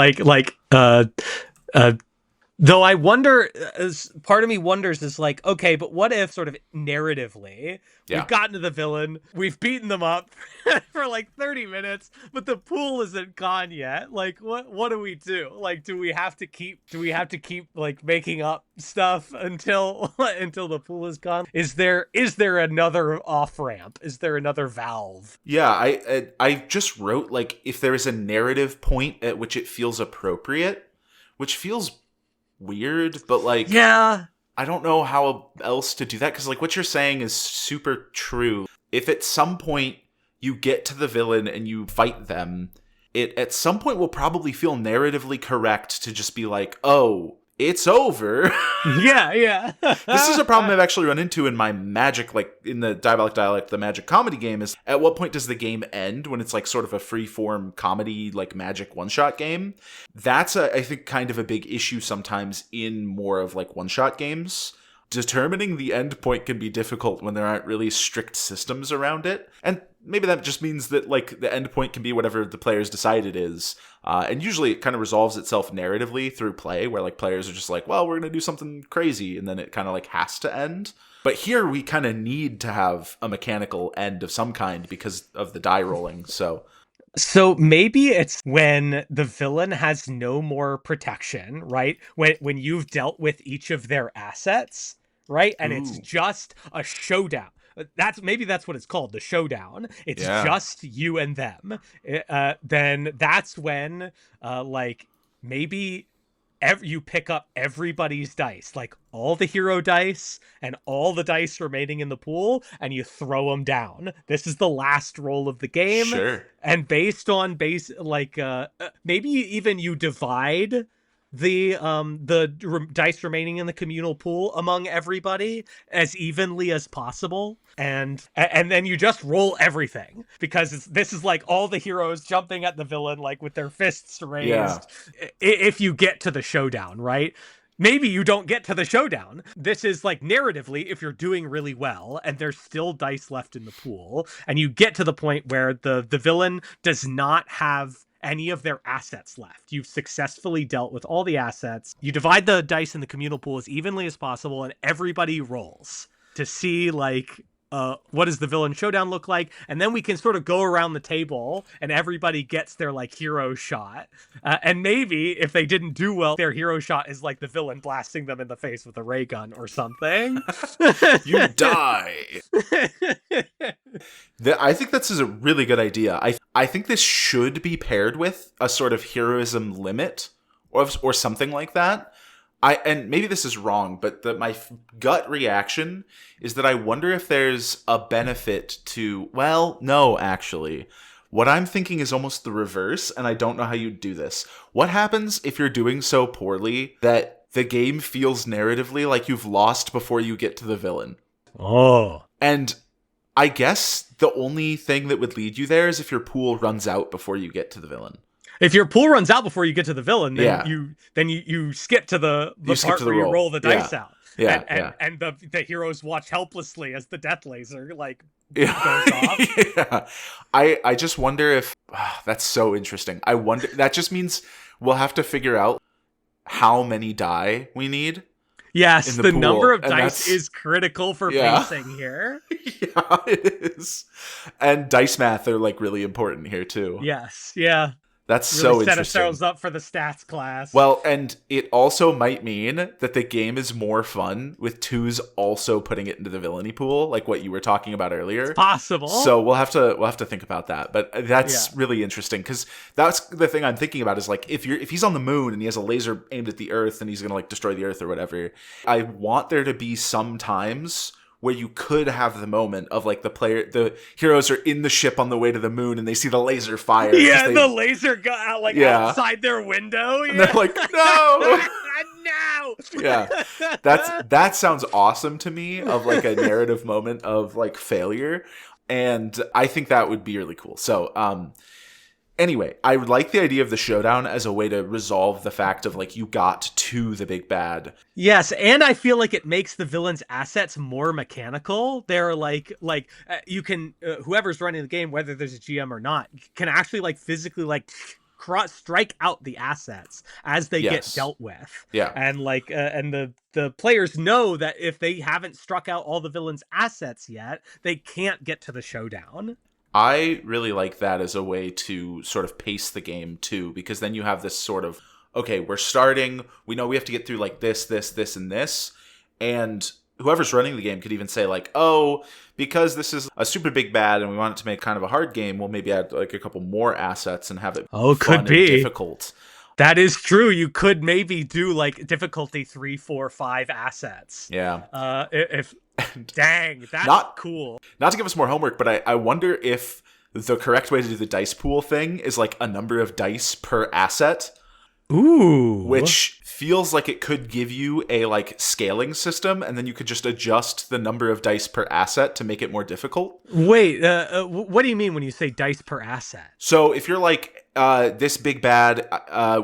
though I wonder, part of me wonders is like, okay, but what if sort of narratively, we've gotten to the villain, we've beaten them up for like 30 minutes, but the pool isn't gone yet. Like, what do we do? Like, do we have to keep like making up stuff until the pool is gone? Is there another off ramp? Is there another valve? Yeah, I just wrote like if there is a narrative point at which it feels appropriate, which feels weird, but like I don't know how else to do that, because like what you're saying is super true. If at some point you get to the villain and you fight them, it at some point will probably feel narratively correct to just be like, oh, it's over. Yeah. This is a problem I've actually run into in my Magic, like in the Diabolic Dialect, the Magic comedy game, is at what point does the game end when it's like sort of a free-form comedy, like Magic one-shot game? That's, I think, kind of a big issue sometimes in more of like one-shot games. Determining the end point can be difficult when there aren't really strict systems around it. And maybe that just means that like the end point can be whatever the players decide it is. And usually it kind of resolves itself narratively through play, where like players are just like, well, we're going to do something crazy, and then it kind of like has to end. But here we kind of need to have a mechanical end of some kind because of the die rolling. So maybe it's when the villain has no more protection, right? When you've dealt with each of their assets, right? And it's just a showdown. That's what it's called, the showdown. It's just you and them. Then that's when like maybe you pick up everybody's dice, like all the hero dice and all the dice remaining in the pool, and you throw them down. This is the last roll of the game. Sure. And based on maybe even you divide the dice remaining in the communal pool among everybody as evenly as possible, and then you just roll everything, because this is like all the heroes jumping at the villain like with their fists Yeah. raised. If you get to the showdown, right? Maybe you don't get to the showdown. This is like narratively, if you're doing really well and there's still dice left in the pool, and you get to the point where the villain does not have any of their assets left. You've successfully dealt with all the assets. You divide the dice in the communal pool as evenly as possible, and everybody rolls to see like what does the villain showdown look like, and then we can sort of go around the table and everybody gets their like hero shot, and maybe if they didn't do well, their hero shot is like the villain blasting them in the face with a ray gun or something. You die. I think this is a really good idea. I think this should be paired with a sort of heroism limit or something like that. And maybe this is wrong, but my gut reaction is that I wonder if there's a benefit to, well, no, actually. What I'm thinking is almost the reverse, and I don't know how you'd do this. What happens if you're doing so poorly that the game feels narratively like you've lost before you get to the villain? Oh. And I guess the only thing that would lead you there is if your pool runs out before you get to the villain. If your pool runs out before you get to the villain, then Yeah. you skip to the part where you roll the dice out. Yeah, and the heroes watch helplessly as the death laser like yeah. goes off. Yeah. I just wonder if that's so interesting. I wonder, that just means we'll have to figure out how many die we need. Yes, the the pool, number of and dice is critical for pacing here. Yeah, it is. And dice math are like really important here too. Yes, yeah. That's Really so set interesting. ourselves up for the stats class. Well, and it also might mean that the game is more fun with twos also putting it into the villainy pool, like what you were talking about earlier. It's possible. So we'll have to think about that. But that's really interesting, because that's the thing I'm thinking about is like if he's on the moon and he has a laser aimed at the Earth and he's gonna like destroy the Earth or whatever, I want there to be some times where you could have the moment of like the heroes are in the ship on the way to the moon and they see the laser fire. Yeah, the laser got out outside their window. Yeah. And they're like, no! No! Yeah. That sounds awesome to me, of like a narrative moment of like failure. And I think that would be really cool. So, anyway, I would like the idea of the showdown as a way to resolve the fact of like you got to the big bad. Yes, and I feel like it makes the villain's assets more mechanical. They're like you can whoever's running the game, whether there's a GM or not, can actually like physically like strike out the assets as they get dealt with. Yeah, and like and the players know that if they haven't struck out all the villain's assets yet, they can't get to the showdown. I really like that as a way to sort of pace the game too, because then you have this sort of, okay, we're starting, we know we have to get through like this, and this, and whoever's running the game could even say like, oh, because this is a super big bad and we want it to make kind of a hard game, we'll maybe add like a couple more assets and have it fun and difficult. That is true. You could maybe do like difficulty 3, 4, 5 assets. Yeah. Dang, that's cool. Not to give us more homework, but I wonder if the correct way to do the dice pool thing is like a number of dice per asset. Ooh. Which feels like it could give you a like scaling system, and then you could just adjust the number of dice per asset to make it more difficult. Wait, what do you mean when you say dice per asset? So if you're like, this big bad,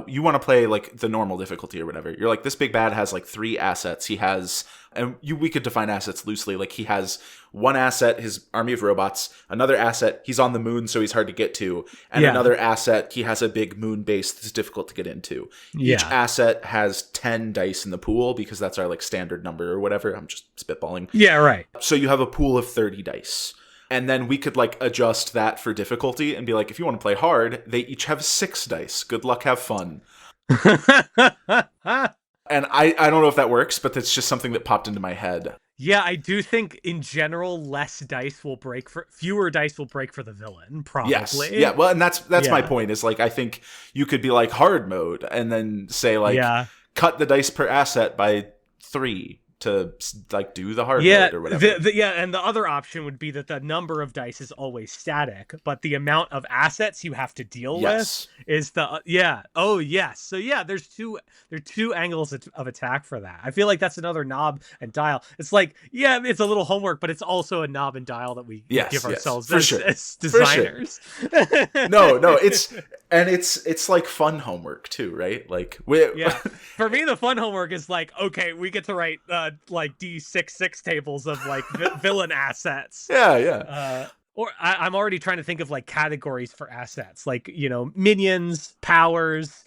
you want to play like the normal difficulty or whatever. You're like, this big bad has like 3 assets. He has, and we could define assets loosely. Like he has one asset, his army of robots, another asset, he's on the moon, so he's hard to get to, and another asset, he has a big moon base that's difficult to get into. Each asset has 10 dice in the pool because that's our like standard number or whatever. I'm just spitballing. Yeah, right. So you have a pool of 30 dice. And then we could like adjust that for difficulty and be like, if you want to play hard, they each have 6 dice. Good luck, have fun. And I don't know if that works, but that's just something that popped into my head. Yeah, I do think in general fewer dice will break for the villain, probably. Yes. Yeah, well, and that's my point, is like I think you could be like hard mode and then say like cut the dice per asset by 3 to like do the hard Yeah, mode or whatever. yeah, and the other option would be that the number of dice is always static, but the amount of assets you have to deal with Yes. is the yeah. Oh yes. So yeah, there are two angles of attack for that. I feel like that's another knob and dial. It's like yeah, it's a little homework, but it's also a knob and dial that we Yes, give yes, ourselves for sure. as For sure. designers. No, it's like fun homework too, right? Like Yeah. For me, the fun homework is like, okay, we get to write like D6 tables of like villain assets. yeah. Or I'm already trying to think of like categories for assets, like minions, powers.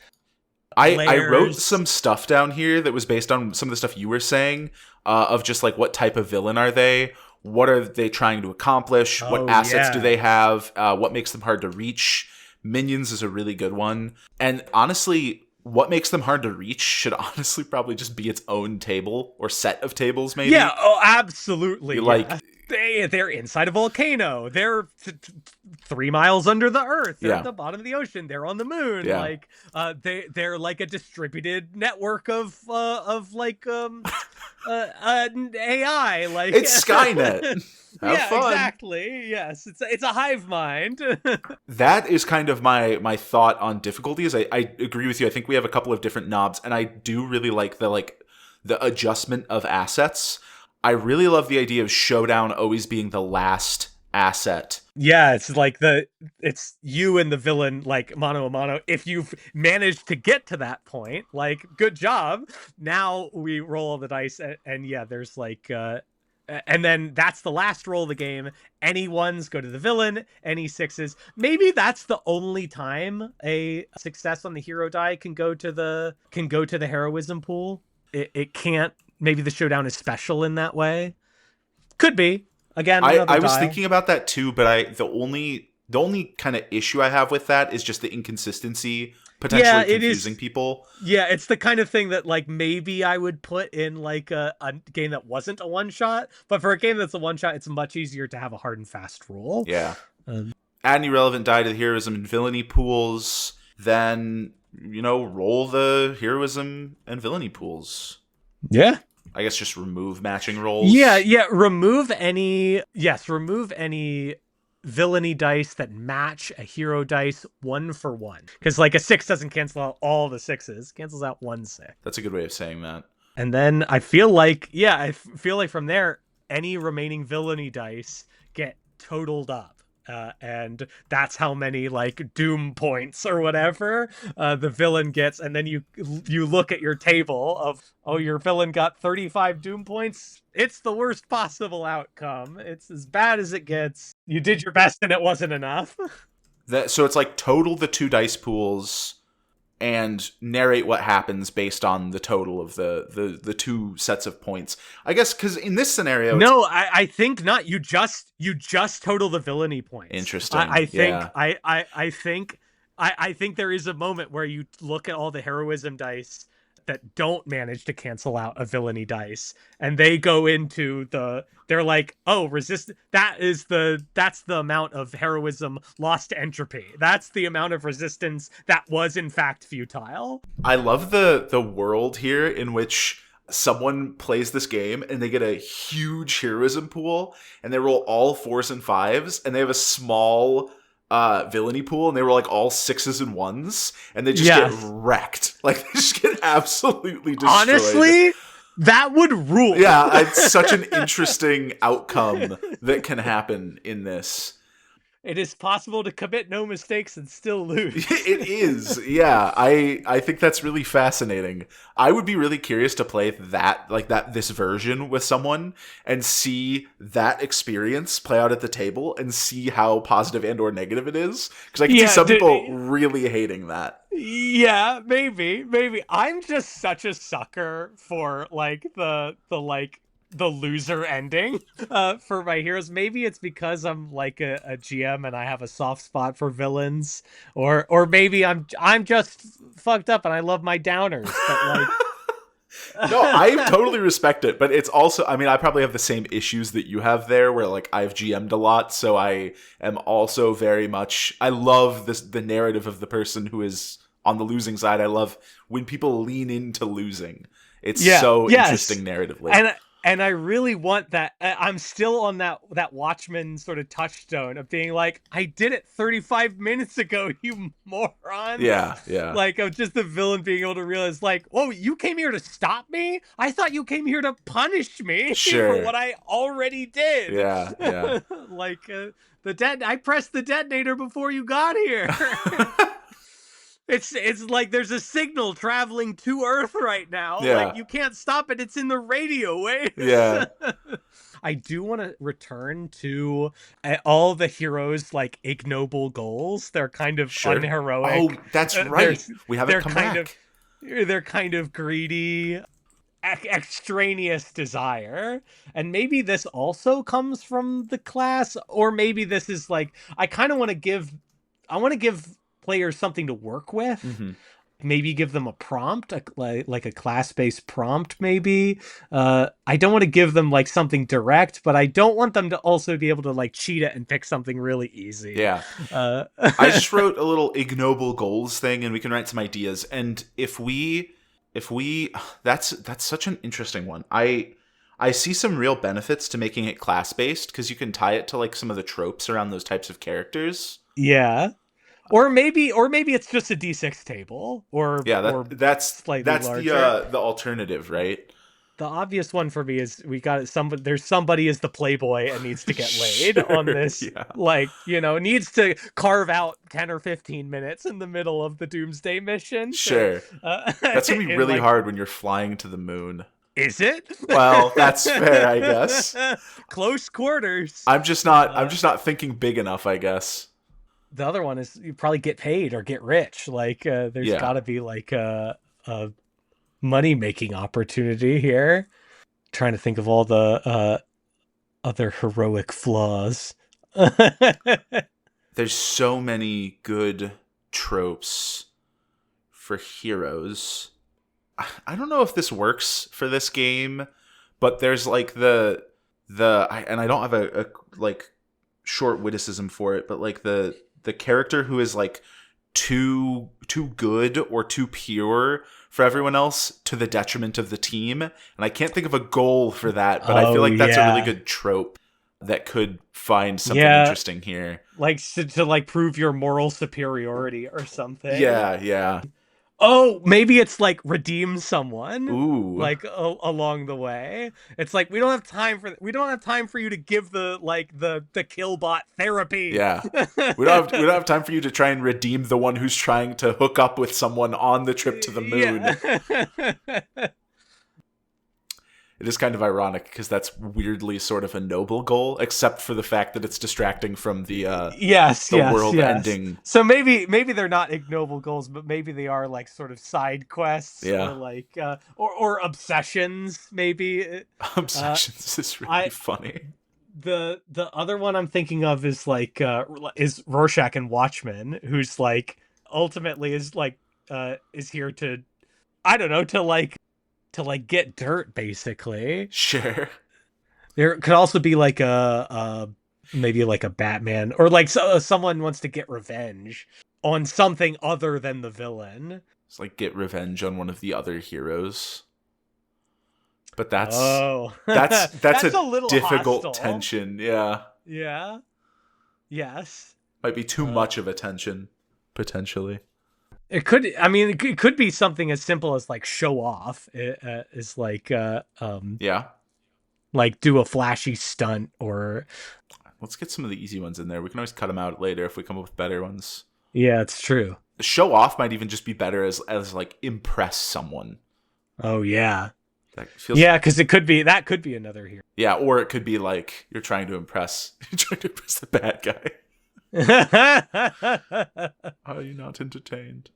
I wrote some stuff down here that was based on some of the stuff you were saying, of just like what type of villain are they? What are they trying to accomplish? What assets do they have? What makes them hard to reach? Minions is a really good one. And honestly, what makes them hard to reach should honestly probably just be its own table or set of tables, maybe. Yeah, oh, absolutely. Like, they're inside a volcano. They're 3 miles under the earth. They're at the bottom of the ocean. They're on the moon. Yeah. Like, they're like a distributed network of like AI. Like it's Skynet. Have fun. Exactly. Yes, it's a hive mind. That is kind of my thought on difficulties. I agree with you. I think we have a couple of different knobs, and I do really like the adjustment of assets. I really love the idea of Showdown always being the last asset. Yeah, it's like it's you and the villain like mano a mano. If you've managed to get to that point, like good job. Now we roll all the dice, and yeah, there's like and then that's the last roll of the game. Any ones go to the villain, any sixes. Maybe that's the only time a success on the hero die can go to the heroism pool. It can't. Maybe the showdown is special in that way. Could be. Again, I was thinking about that too, but the only kind of issue I have with that is just the inconsistency, potentially confusing people. Yeah, it's the kind of thing that like maybe I would put in like a game that wasn't a one shot, but for a game that's a one shot, it's much easier to have a hard and fast rule. Yeah. Add an irrelevant die to the heroism and villainy pools, then roll the heroism and villainy pools. Yeah. I guess just remove matching rolls. Yeah. Remove any villainy dice that match a hero dice 1 for 1. Because like a 6 doesn't cancel out all the 6s. It cancels out 1 6. That's a good way of saying that. And then I feel like from there, any remaining villainy dice get totaled up. And that's how many like doom points or whatever the villain gets, and then you look at your table of your villain got 35 doom points. It's the worst possible outcome. It's as bad as it gets. You did your best and it wasn't enough. So it's like total the 2 dice pools and narrate what happens based on the total of the 2 sets of points. I guess because in this scenario, I think not. You just total the villainy points. Interesting. I think there is a moment where you look at all the heroism dice that don't manage to cancel out a villainy dice, and they go into they're like, oh, resist. That's the amount of heroism lost to entropy. That's the amount of resistance that was in fact futile. I love the world here in which someone plays this game and they get a huge heroism pool and they roll all 4s and 5s, and they have a small villainy pool and they roll like all 6s and 1s, and they just get wrecked. Like they just get absolutely destroyed. Honestly, that would rule. Yeah, it's such an interesting outcome that can happen in this. It is possible to commit no mistakes and still lose. It is. Yeah, I think that's really fascinating. I would be really curious to play this version with someone and see that experience play out at the table and see how positive and or negative it is. Because I can see some people really hating that. Yeah, maybe. I'm just such a sucker for like the loser ending for my heroes. Maybe it's because I'm like a GM and I have a soft spot for villains, or maybe I'm just fucked up and I love my downers. But like, no, I totally respect it, but it's also, I mean, I probably have the same issues that you have there, where like I've GM'd a lot, so I am also very much, I love the narrative of the person who is on the losing side. I love when people lean into losing. It's so interesting narratively. And I really want that. I'm still on that Watchmen sort of touchstone of being like, I did it 35 minutes ago, you morons. Yeah, yeah. Like, of just the villain being able to realize, like, oh, you came here to stop me? I thought you came here to punish me for Sure. what I already did. Yeah, yeah. Like, I pressed the detonator before you got here. It's like there's a signal traveling to Earth right now. Like, Yeah. you can't stop it. It's in the radio waves. Yeah. I do want to return to all the heroes' like ignoble goals. They're kind of Sure. unheroic. Oh, that's right. We haven't come back. They're kind of greedy, extraneous desire, and maybe this also comes from the class, or maybe this is like I kind of want to give. I want to give players something to work with. Mm-hmm. Maybe give them a prompt, like a class-based prompt, maybe. I don't want to give them like something direct, but I don't want them to also be able to like cheat it and pick something really easy. Yeah. I just wrote a little ignoble goals thing, and we can write some ideas. And if we that's such an interesting one. I see some real benefits to making it class-based, because you can tie it to like some of the tropes around those types of characters. Yeah. Or maybe it's just a D6 table, or that's slightly larger. The alternative, right? The obvious one for me is there's somebody is the playboy and needs to get laid on this. Yeah. Like, needs to carve out 10 or 15 minutes in the middle of the Doomsday mission. Sure. That's going to be really hard when you're flying to the moon. Is it? Well, that's fair, I guess. Close quarters. I'm just not thinking big enough, I guess. The other one is you probably get paid or get rich. Like, there's got to be like a money-making opportunity here. Trying to think of all the other heroic flaws. There's so many good tropes for heroes. I don't know if this works for this game, but there's like and I don't have a like short witticism for it, but like the character who is like too good or too pure for everyone else to the detriment of the team. And I can't think of a goal for that, but I feel like that's a really good trope that could find something interesting here. Like to like prove your moral superiority or something. Yeah. Oh, maybe it's like redeem someone. Ooh. Like along the way. It's like we don't have time for you to give the killbot therapy. Yeah. We don't have time for you to try and redeem the one who's trying to hook up with someone on the trip to the moon. Yeah. It is kind of ironic because that's weirdly sort of a noble goal, except for the fact that it's distracting from the world ending. So maybe they're not ignoble goals, but maybe they are like sort of side quests, or like or obsessions. Maybe obsessions is really funny. The other one I'm thinking of is like is Rorschach and Watchmen, who's like ultimately is like is here to, I don't know, to get dirt, basically. Sure. There could also be like maybe like a Batman, or like someone wants to get revenge on something other than the villain. It's like get revenge on one of the other heroes. But that's that's a little difficult hostile tension. Yeah. Yeah. Yes. Might be too much of a tension, potentially. It could be something as simple as like show off. Is like like do a flashy stunt, or let's get some of the easy ones in there. We can always cut them out later if we come up with better ones. Yeah, it's true. Show off might even just be better as like impress someone. Oh yeah. Because that could be another hero. Yeah, or it could be like you're trying to impress the bad guy. Are you not entertained?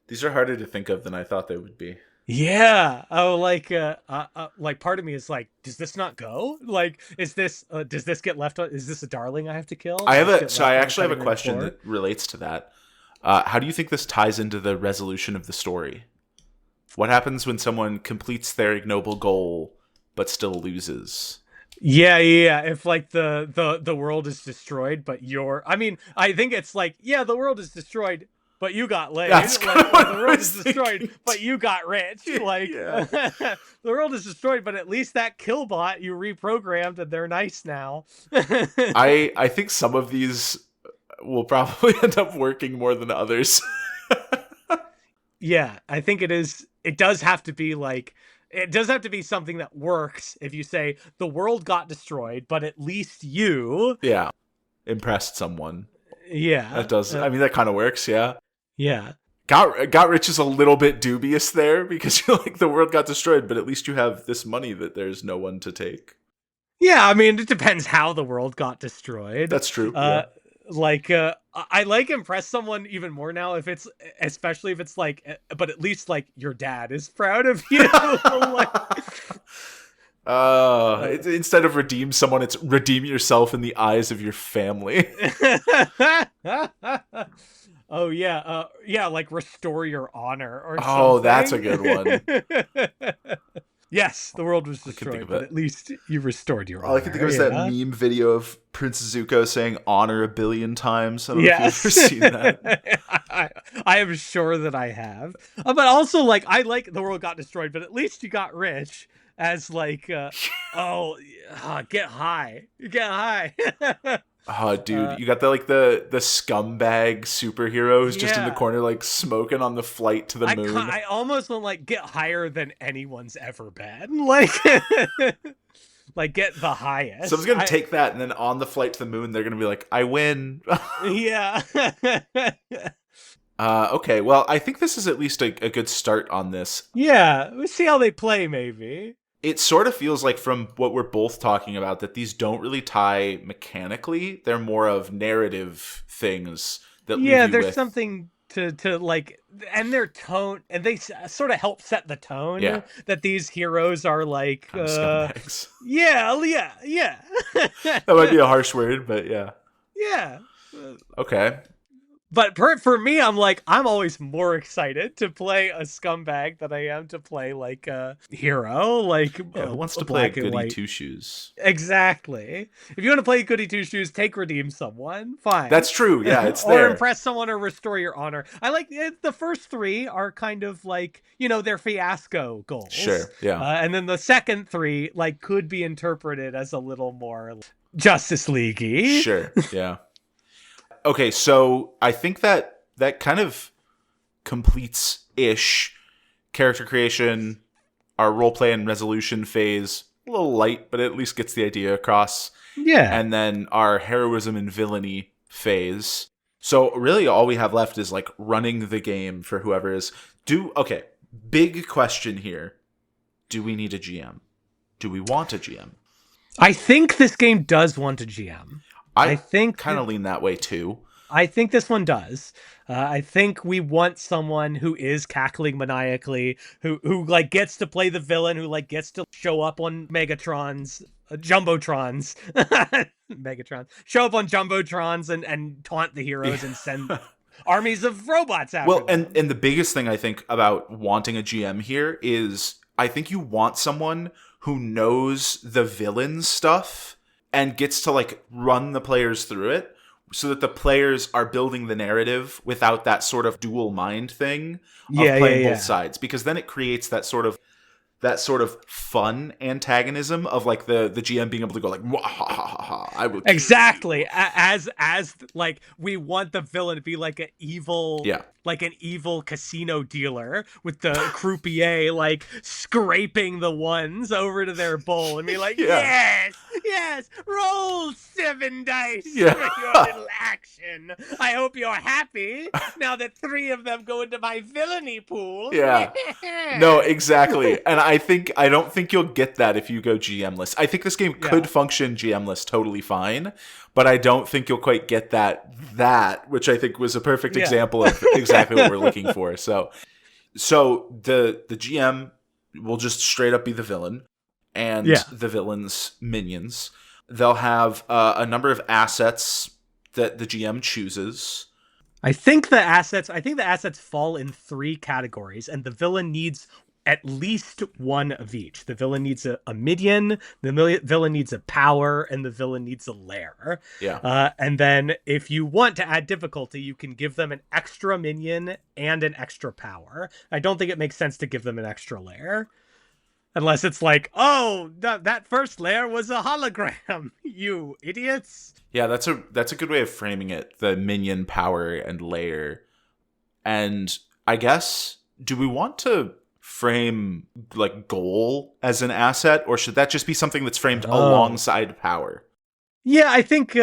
These are harder to think of than I thought they would be. Yeah. Oh, like part of me is like, does this not go? Like, is this does this get left on? Is this a darling I have to kill? I actually have a question that relates to that. How do you think this ties into the resolution of the story? What happens when someone completes their ignoble goal but still loses? Yeah. If like the world is destroyed, but I think it's like, yeah, the world is destroyed, but you got laid. That's kind of what the I world was is destroyed, thinking. but you got rich. Like, Yeah. the world is destroyed, but at least that killbot you reprogrammed and they're nice now. I think some of these will probably end up working more than others. Yeah, I think it is. It does have to be like, it does have to be something that works. If you say the world got destroyed, but at least you, Yeah. Impressed someone. yeah, That does. I mean, that kind of works, yeah. yeah, Got rich is a little bit dubious there because you're like, the world got destroyed, but at least you have this money that there's no one to take. yeah. I mean, it depends how the world got destroyed. That's true. Yeah. I like impress someone even more now if it's, especially if it's like, but at least like your dad is proud of you. Instead of redeem someone, it's redeem yourself in the eyes of your family. Oh yeah, yeah, like restore your honor or something. Oh, that's a good one. Yes, the world was think destroyed, of but it. at least you restored your honor. All I can think of is that meme video of Prince Zuko saying "honor" 1 billion times. I don't know if you've ever seen that. I am sure that I have. But also, like, I like the world got destroyed, but at least you got rich. As like, get high, get high. Oh, dude, you got the scumbag superhero who's just in the corner, like smoking on the flight to the moon. I almost want like get higher than anyone's ever been, like, like get the highest. Someone's gonna take that, and then on the flight to the moon, they're gonna be like, "I win." Yeah. Okay, well, I think this is at least a good start on this. Yeah, we'll see how they play, maybe. It sort of feels like, from what we're both talking about, that these don't really tie mechanically. They're more of narrative things that leave you there's with something to like, and their tone, and they sort of help set the tone. Yeah. That these heroes are like scumbags. Yeah. That might be a harsh word, but yeah. Yeah. Okay. But for me, I'm always more excited to play a scumbag than I am to play like a hero. Like, Who wants to play a goody two shoes? Exactly. If you want to play goody two shoes, take redeem someone. Fine. That's true. Yeah, it's or there. Impress someone or restore your honor. I like it. The first three are kind of like, they're fiasco goals. Sure. Yeah. And then the second three like could be interpreted as a little more Justice League-y. Sure. Yeah. Okay, so I think that kind of completes-ish character creation, our roleplay and resolution phase. A little light, but it at least gets the idea across. Yeah. And then our heroism and villainy phase. So really all we have left is like running the game for whoever is. Okay, big question here. Do we need a GM? Do we want a GM? I think this game does want a GM. I think kind of lean that way too. I think this one does. I think we want someone who is cackling maniacally, who like gets to play the villain, who like gets to show up on Megatrons, Jumbotrons, Megatrons, show up on Jumbotrons and taunt the heroes and send armies of robots after them. And the biggest thing I think about wanting a GM here is I think you want someone who knows the villain stuff and gets to like run the players through it so that the players are building the narrative without that sort of dual mind thing of playing both sides, because then it creates that sort of fun antagonism of like the GM being able to go like, ha ha ha ha, I will exactly as like we want the villain to be like an evil casino dealer with the croupier like scraping the ones over to their bowl and be like, yes, roll 7 dice for your little action. I hope you're happy now that 3 of them go into my villainy pool. Yeah. No, exactly. And I don't think you'll get that if you go GM-less. I think this game could function GM-less totally fine, but I don't think you'll quite get that, which I think was a perfect example of exactly what we're looking for. So the GM will just straight up be the villain and the villain's minions. They'll have a number of assets that the GM chooses. I think the assets fall in 3 categories, and the villain needs at least one of each. The villain needs a minion, the villain needs a power, and the villain needs a lair. Yeah. And then if you want to add difficulty, you can give them an extra minion and an extra power. I don't think it makes sense to give them an extra lair. Unless it's like, oh, that first layer was a hologram, you idiots. Yeah, that's a good way of framing it. The minion, power, and layer. And I guess, do we want to frame like goal as an asset, or should that just be something that's framed alongside power? Yeah, I think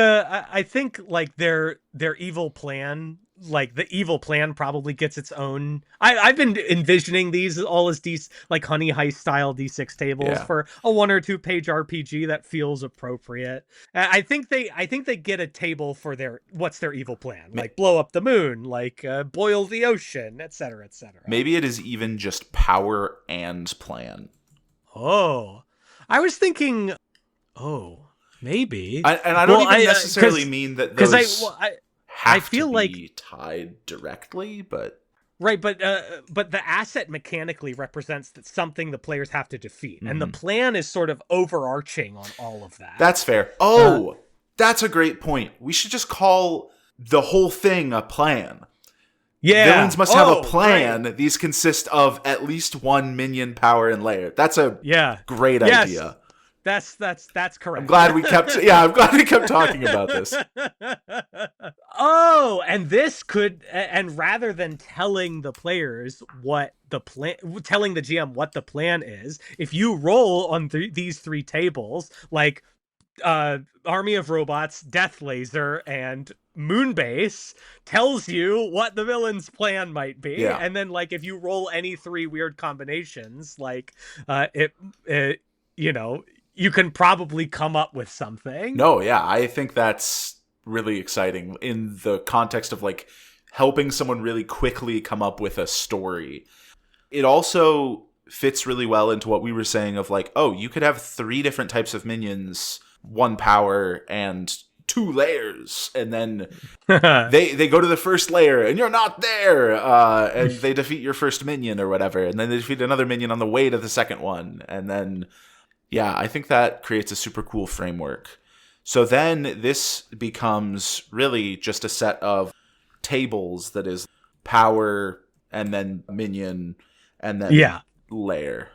like their evil plan, like the evil plan probably gets its own. I've been envisioning these all as like Honey Heist style D6 tables for a 1 or 2 page RPG that feels appropriate. I think they get a table for what's their evil plan, like blow up the moon, like boil the ocean, etc., etc. Maybe it is even just power and plan. Oh, I was thinking, maybe. I don't even necessarily mean that those I feel to like be tied directly, but right, but the asset mechanically represents something the players have to defeat, and the plan is sort of overarching on all of that. That's fair. That's a great point. We should just call the whole thing a plan. Yeah, villains must have a plan. Right. These consist of at least one minion, power, and layer. That's a great idea. That's correct. I'm glad we kept talking about this. Oh, and this could, and rather than telling the players telling the GM what the plan is, if you roll on these 3 tables, like Army of Robots, Death Laser, and Moonbase, tells you what the villain's plan might be, and then like if you roll any 3 weird combinations, like you can probably come up with something. No, yeah, I think that's really exciting in the context of like helping someone really quickly come up with a story. It also fits really well into what we were saying of like, oh, you could have 3 different types of minions, 1 power and 2 layers, and then they go to the first layer and you're not there, and they defeat your first minion or whatever, and then they defeat another minion on the way to the second one, and then I think that creates a super cool framework. So then this becomes really just a set of tables that is power and then minion and then layer.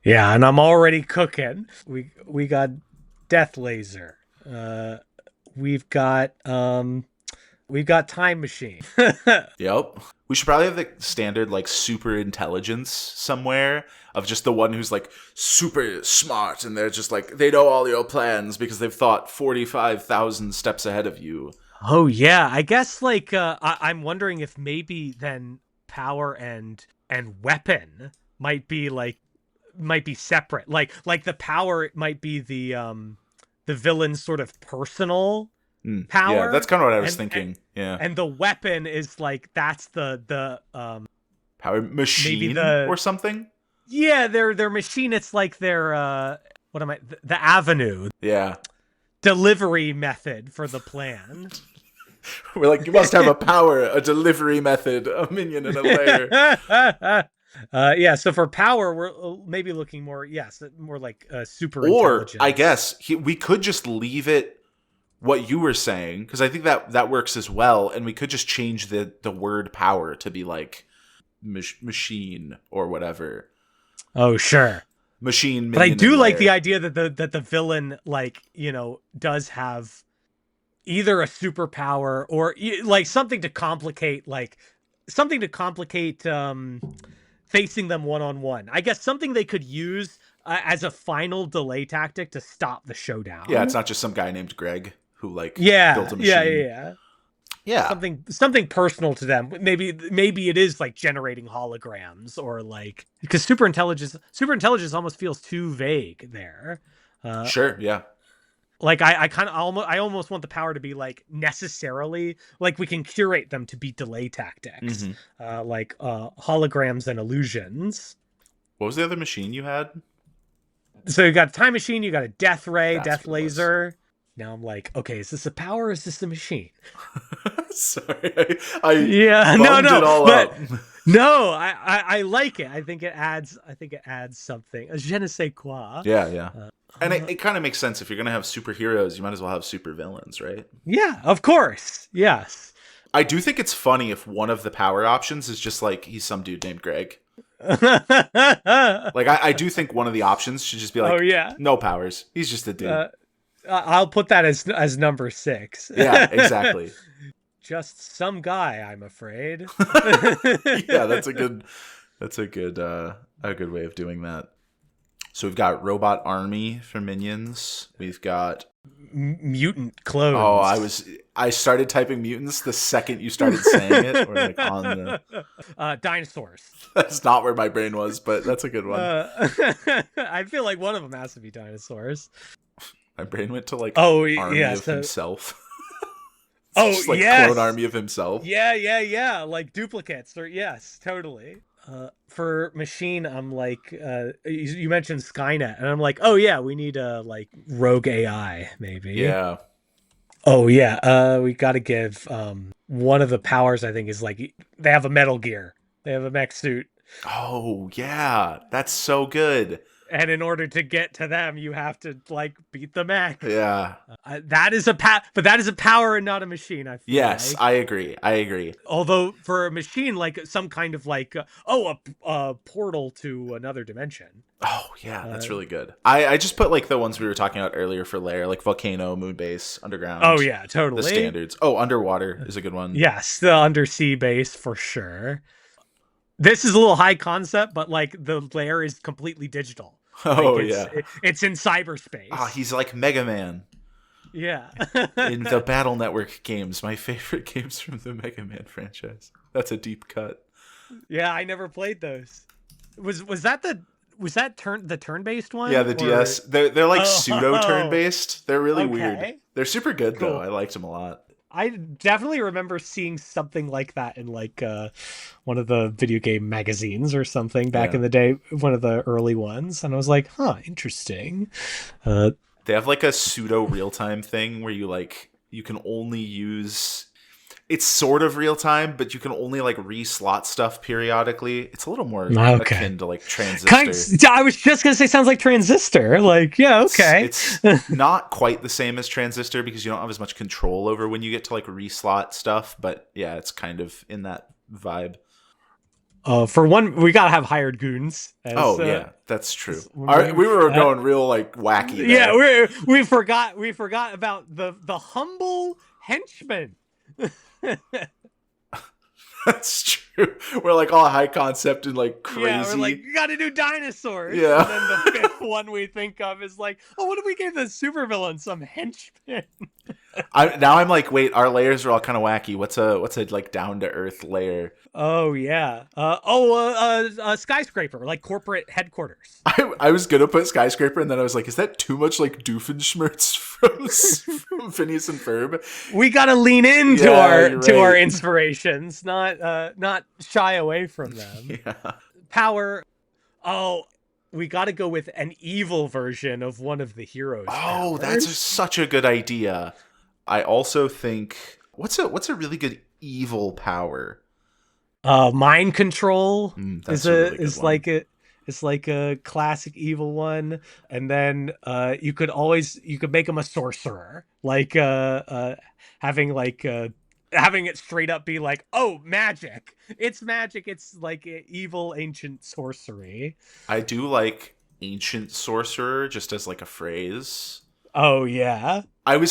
Yeah, and I'm already cooking. We got Death Laser. We've got Time Machine. Yep. We should probably have the standard like super intelligence somewhere of just the one who's like super smart and they're just like they know all your plans because they've thought 45,000 steps ahead of you. Oh yeah, I guess like I'm wondering if maybe then power and weapon might be separate. Like the power might be the villain's sort of personal power. Yeah, that's kind of what I was thinking. And the weapon is like that's the power machine or something. Yeah, their machine. It's like their the avenue. Yeah. Delivery method for the plan. We're like, you must have a power, a delivery method, a minion, and a layer. So for power, we're maybe looking more like super intelligence. Or I guess we could just leave it what you were saying, because I think that works as well, and we could just change the word power to be like machine or whatever. Oh, sure. Machine, but I do like the idea that the villain does have either a superpower or like something to complicate facing them one-on-one. I guess something they could use as a final delay tactic to stop the showdown. Yeah, it's not just some guy named Greg who built a machine. Yeah. Something personal to them. Maybe it is like generating holograms or like because superintelligence almost feels too vague there. Sure, yeah. Like I almost want the power to be like necessarily like we can curate them to be delay tactics, like holograms and illusions. What was the other machine you had? So you got a time machine, you got a death ray, death laser. Now I'm like, okay, is this a power or is this a machine? Sorry, I yeah, bummed it all up. No, I like it. I think it adds something. A je ne sais quoi. Yeah. And it kind of makes sense. If you're going to have superheroes, you might as well have supervillains, right? Yeah, of course. Yes. I do think it's funny if one of the power options is just like, he's some dude named Greg. Like, I do think one of the options should just be like, oh yeah, no powers. He's just a dude. I'll put that as number 6. Yeah, exactly. Just some guy, I'm afraid. Yeah, that's a good way of doing that. So we've got robot army for minions. We've got mutant clones. I started typing mutants the second you started saying it, or like on the dinosaurs. That's not where my brain was, but that's a good one. I feel like one of them has to be dinosaurs. My brain went to like army of himself. Just like clone army of himself. Yeah, like duplicates. Or yes, totally. For machine, I'm like, you mentioned Skynet, and I'm like, oh yeah, we need a like rogue AI, maybe. Yeah. Oh yeah, we got to give one of the powers. I think is like they have a Metal Gear. They have a mech suit. Oh yeah, that's so good. And in order to get to them, you have to like beat the mech. Yeah, that is but that is a power and not a machine. I feel yes, like. I agree. Although for a machine, like some kind of like a portal to another dimension. Oh yeah, that's really good. I just put like the ones we were talking about earlier for layer, like volcano, moon base, underground. Oh yeah, totally. The standards. Oh, underwater is a good one. Yes, the undersea base for sure. This is a little high concept, but like the layer is completely digital. Oh like yeah, it's in cyberspace. He's like Mega Man. Yeah. In the Battle Network games, my favorite games from the Mega Man franchise. That's a deep cut. Yeah, I never played those. Was that the turn-based one? Yeah, the DS. They're like pseudo turn-based. They're really weird. They're super good though. I liked them a lot. I definitely remember seeing something like that in like one of the video game magazines or something back in the day, one of the early ones, and I was like, huh, interesting. They have like a pseudo real-time thing where you can only use, it's sort of real time, but you can only like re-slot stuff periodically. It's a little more akin to like Transistor. I was just gonna say, sounds like Transistor. Like, yeah, okay. It's not quite the same as Transistor because you don't have as much control over when you get to like re-slot stuff. But yeah, it's kind of in that vibe. For one, we gotta have hired goons. Yeah, that's true. We were going real like wacky there. Yeah, we forgot about the humble henchman. That's true. We're like all high concept and like crazy. Yeah, we're like, you gotta do dinosaurs. Yeah. And then the fifth one we think of is like, oh, what if we gave the supervillain some henchmen? I'm like, wait, our layers are all kind of wacky. What's a like down to earth layer? Oh yeah. A skyscraper, like corporate headquarters. I was gonna put skyscraper, and then I was like, is that too much like Doofenshmirtz from Phineas and Ferb? We gotta lean into our inspirations, not shy away from them. Yeah. Power. Oh, we gotta go with an evil version of one of the heroes. Oh, that's such a good idea. I also think what's a really good evil power? Mind control is like a classic evil one, and then you could make him a sorcerer, like having it straight up be like, oh, magic, it's like evil ancient sorcery. I do like ancient sorcerer just as like a phrase. Oh yeah. One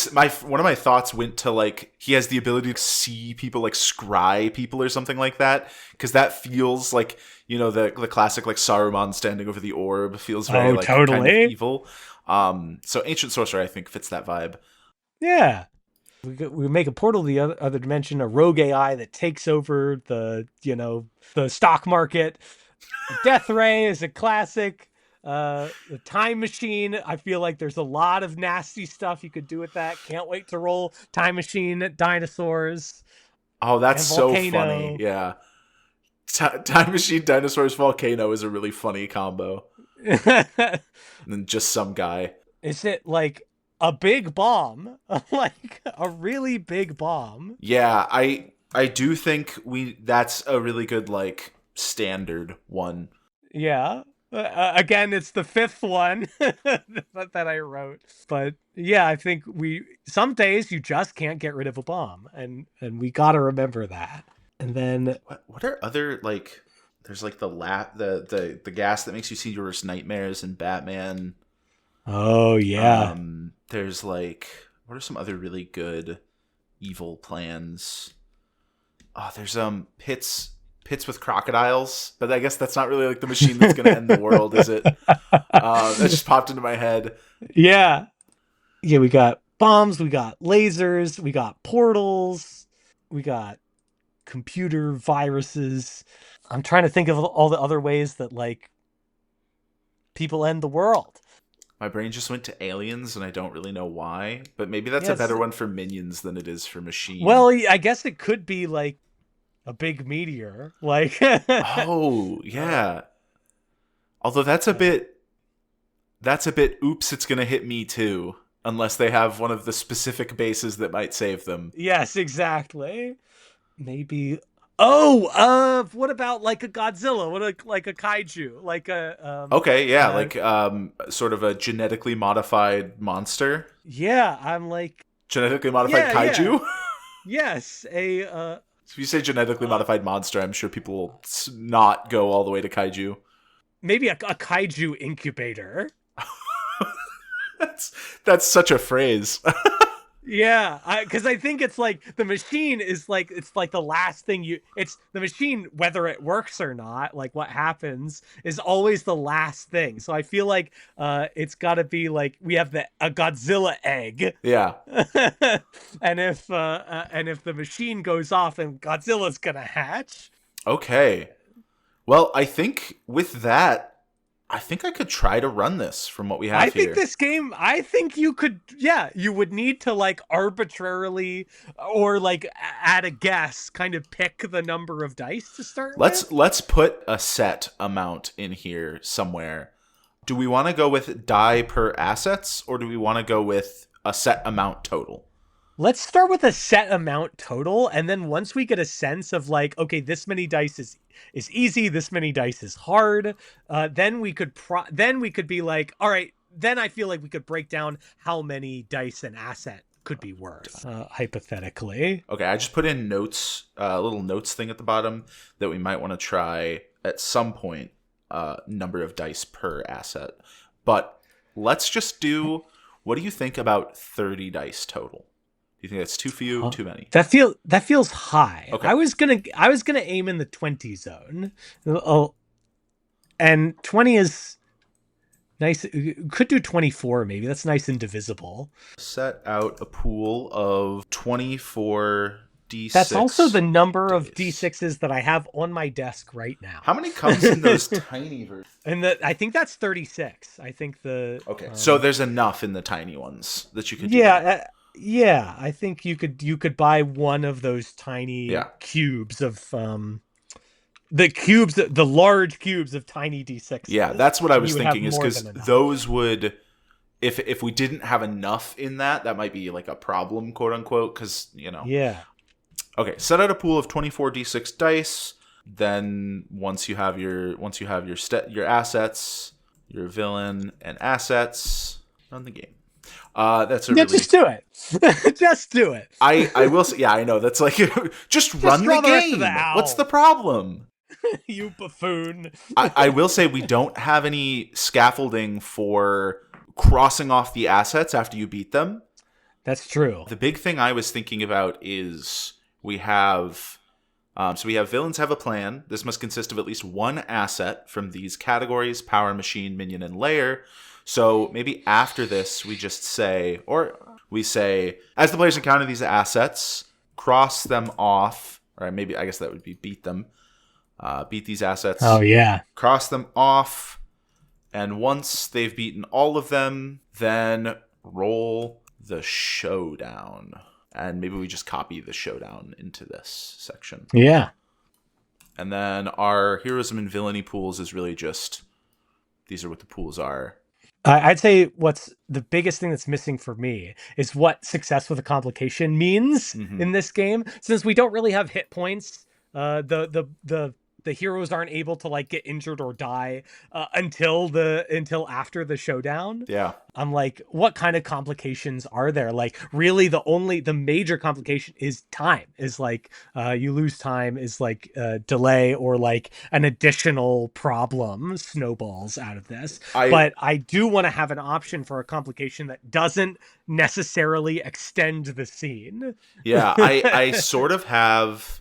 of my thoughts went to like he has the ability to see people, like scry people or something like that, because that feels like, you know, the classic like Saruman standing over the orb feels very totally kind of evil. So ancient sorcerer I think fits that vibe. Yeah. We make a portal to the other dimension, a rogue AI that takes over the stock market. Death Ray is a classic. The time machine, I feel like there's a lot of nasty stuff you could do with that. Can't wait to roll time machine dinosaurs. Oh, that's so funny. Yeah. Time machine, dinosaurs, volcano is a really funny combo. And then just some guy. Is it like a big bomb? Like a really big bomb? Yeah, I do think that's a really good like standard one. Yeah. Again, it's the fifth one that I wrote. But yeah, I think some days you just can't get rid of a bomb, and we got to remember that. And then What are other, like, there's like the gas that makes you see your worst nightmares in Batman. oh yeah. There's like, what are some other really good evil plans? Oh, there's pits with crocodiles, but I guess that's not really like the machine that's going to end the world, is it? That just popped into my head. Yeah. Yeah, we got bombs, we got lasers, we got portals, we got computer viruses. I'm trying to think of all the other ways that like people end the world. My brain just went to aliens, and I don't really know why, but maybe that's Yes. a better one for minions than it is for machine. Well, I guess it could be like a big meteor, like. Oh yeah. Although that's a bit. Oops, it's gonna hit me too, unless they have one of the specific bases that might save them. Yes, exactly. Maybe. Oh, what about like a Godzilla? Like a kaiju? Like a Okay, yeah, like sort of a genetically modified monster. Yeah, I'm like Genetically modified kaiju. Yeah. Yes, a. So if you say genetically modified monster, I'm sure people will not go all the way to kaiju. Maybe a kaiju incubator. That's such a phrase. Yeah, because I think it's like the machine is like it's like the last thing it's the machine, whether it works or not, like what happens is always the last thing. So I feel like it's got to be like we have a Godzilla egg. Yeah. and if the machine goes off, then Godzilla's gonna hatch. Okay. Well, I think with that, I think I could try to run this from what we have here. I think you could, yeah, you would need to like arbitrarily or like at a guess kind of pick the number of dice to start with. Let's put a set amount in here somewhere. Do we want to go with die per assets, or do we want to go with a set amount total? Let's start with a set amount total, and then once we get a sense of like, okay, this many dice is easy, this many dice is hard, then we could be like, all right, then I feel like we could break down how many dice an asset could be worth, hypothetically. Okay, I just put in notes, a little notes thing at the bottom that we might want to try at some point, number of dice per asset. But let's just do, what do you think about 30 dice total? Do you think that's too few, too many? That feels high. Okay. I was gonna aim in the 20 zone. Oh, and 20 is nice. Could do 24 maybe. That's nice and divisible. Set out a pool of 24 D6. That's also the number dice. of D6s that I have on my desk right now. How many comes in those tiny versions? And I think that's 36. I think Okay, so there's enough in the tiny ones that you could do. Yeah. Yeah, I think you could buy one of those tiny cubes of the large cubes of tiny D6s. Yeah, that's what I was thinking, is because those would, if we didn't have enough in that might be like a problem, quote unquote, because Yeah. Okay, set out a pool of 24 D6 dice. Then once you have your assets, your villain and assets, run the game. That's a really... just do it. Just do it. I will say, yeah, I know. That's like, just run the game. What's the problem? You buffoon. I will say we don't have any scaffolding for crossing off the assets after you beat them. That's true. The big thing I was thinking about is we have villains have a plan. This must consist of at least one asset from these categories: power, machine, minion, and layer. So maybe after this, we say, as the players encounter these assets, cross them off, or maybe, I guess that would be beat them. Beat these assets. Oh, yeah. Cross them off. And once they've beaten all of them, then roll the showdown. And maybe we just copy the showdown into this section. Yeah. And then our heroism and villainy pools is really just, these are what the pools are. I'd say what's the biggest thing that's missing for me is what success with a complication means in this game. Since we don't really have hit points, the the heroes aren't able to like get injured or die until after the showdown. Yeah. I'm like, what kind of complications are there? Like, really, the major complication is time. Is like, you lose time. Is like delay or like an additional problem snowballs out of this. I But I do want to have an option for a complication that doesn't necessarily extend the scene. Yeah, I sort of have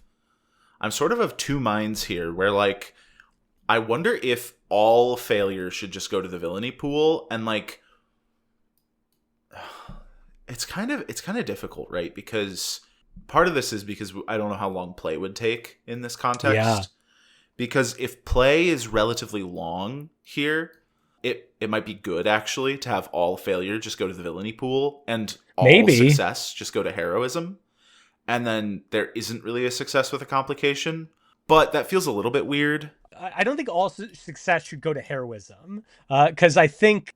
I'm sort of two minds here where like I wonder if all failures should just go to the villainy pool, and like it's kind of difficult, right? Because part of this is because I don't know how long play would take in this context. Yeah. Because if play is relatively long here, it might be good actually to have all failure just go to the villainy pool and all Maybe. success just go to heroism. And then there isn't really a success with a complication. But that feels a little bit weird. I don't think all success should go to heroism, because I think